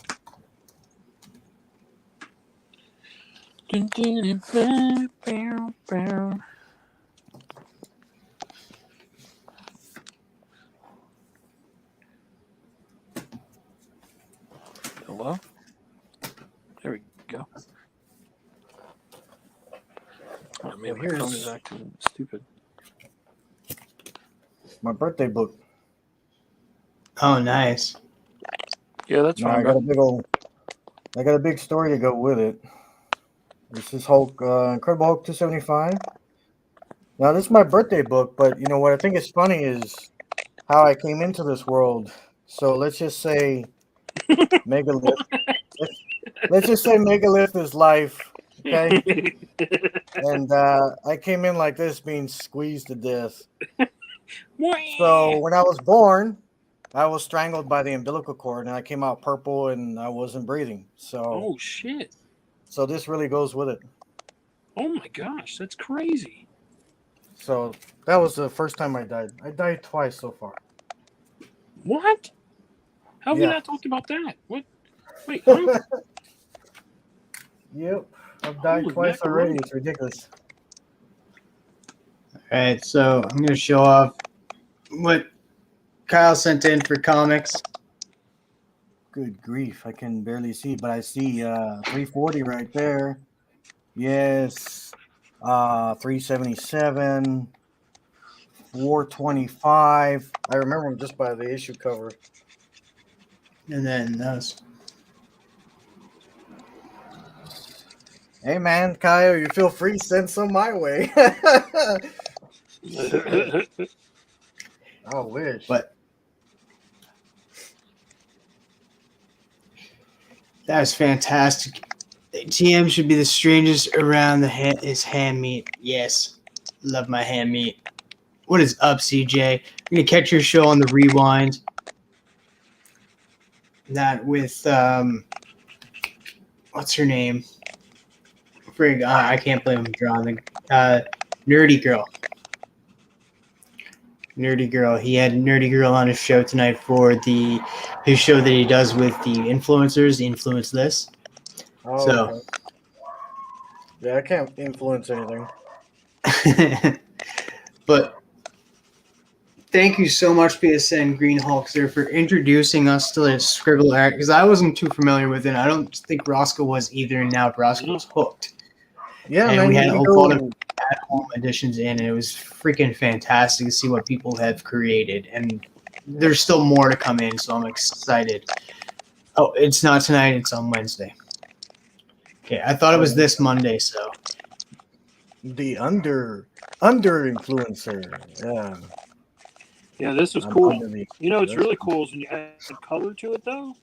Hello? There we go. Oh, man, my phone is acting stupid. My birthday book. Oh, nice. Yeah, that's No, fine. I got a big story to go with it. This is Hulk, Incredible Hulk 275. Now, this is my birthday book, but you know what I think is funny is how I came into this world. So let's just say Megalith. let's just say Megalith is life, okay? And I came in like this, being squeezed to death. So when I was born, I was strangled by the umbilical cord, and I came out purple, and I wasn't breathing. So, Oh, shit. So this really goes with it. Oh, my gosh. That's crazy. So that was the first time I died. I died twice so far. What? How have we Yeah. not talked about that? What? Wait, huh? Yep. I've died Holy twice already. macaroni. It's ridiculous. All right, so I'm going to show off what Kyle sent in for comics. Good grief. I can barely see, but I see 340 right there. Yes. 377. 425. I remember them just by the issue cover. And then those. Hey, man, Kyle, you feel free, send some my way. I wish. But that was fantastic. TM should be the strangest around his ham meat. Yes, love my ham meat. What is up, CJ? I'm gonna catch your show on the rewind. That with what's her name? Frig, I can't believe I'm drawing the Nerdy Girl. Nerdy Girl. He had Nerdy Girl on his show tonight for his show that he does with the influencers, Influence This. Oh, So, okay. Yeah, I can't influence anything. but thank you so much, PSN Greenhulkster, for introducing us to the scribble art, because I wasn't too familiar with it. I don't think Roscoe was either, and now Roscoe was hooked. Yeah, and man, we had a lot of go. at-home editions in, and it was freaking fantastic to see what people have created. And there's still more to come in, so I'm excited. Oh, it's not tonight; it's on Wednesday. Okay, I thought it was this Monday, so. The under influencer. Yeah. Yeah, this was I'm cool. under the- You know, it's really cool is when you add color to it, though.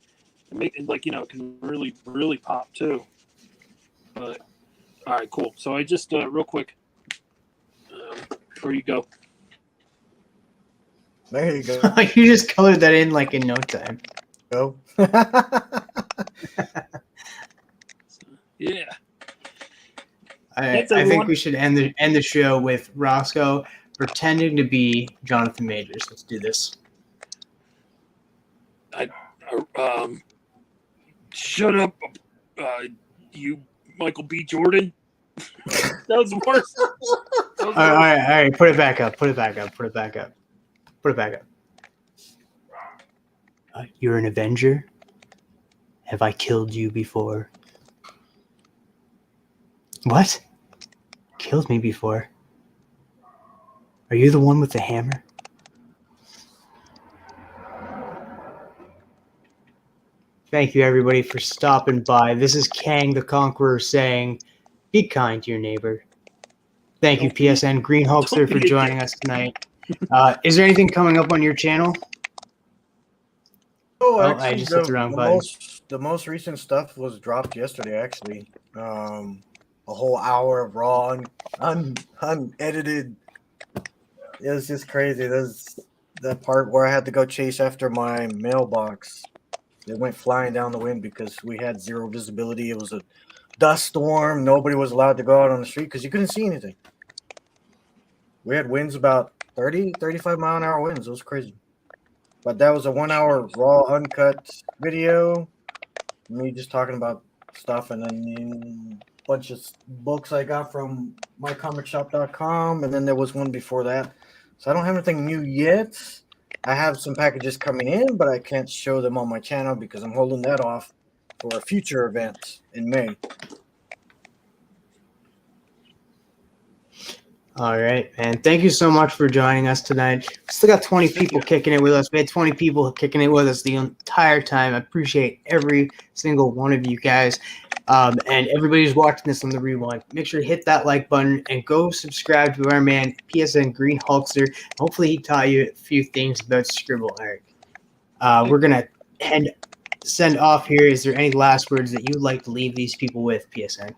It make it like, you know, it can really, really pop too. But all right, cool. So I just real quick, before you go. There you go. You just colored that in like in no time. Go. Yeah. I think we should end the show with Roscoe pretending to be Jonathan Majors. Let's do this. Shut up, you Michael B. Jordan. That was worse. All right. Put it back up. You're an Avenger? Have I killed you before? What? Killed me before? Are you the one with the hammer? Thank you, everybody, for stopping by. This is Kang the Conqueror saying, be kind to your neighbor. Thank you, PSN Greenhulkster, for joining us tonight. Is there anything coming up on your channel? Oh, Oh, actually, I just hit the wrong button. The most recent stuff was dropped yesterday, actually. A whole hour of raw, unedited. It was just crazy. There's the part where I had to go chase after my mailbox. It went flying down the wind because we had zero visibility. It was a dust storm. Nobody was allowed to go out on the street because you couldn't see anything. We had winds about 30, 35 mile an hour winds. It was crazy. But that was a 1 hour raw, uncut video. Me just talking about stuff, and then a bunch of books I got from mycomicshop.com, and then there was one before that. So I don't have anything new yet. I have some packages coming in, but I can't show them on my channel because I'm holding that off for a future event in May. All right, man. Thank you so much for joining us tonight. We still got 20 people kicking it with us. We had 20 people kicking it with us the entire time. I appreciate every single one of you guys. And everybody who's watching this on the rewind, make sure to hit that like button and go subscribe to our man, PSN Greenhulkster. Hopefully he taught you a few things about scribble art. We're going to send off here. Is there any last words that you'd like to leave these people with, PSN?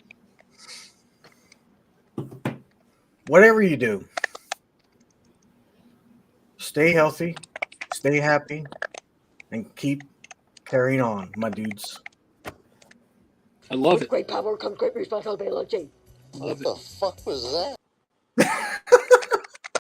Whatever you do, stay healthy, stay happy, and keep carrying on, my dudes. I love it. Great power comes great responsibility. What the fuck was that?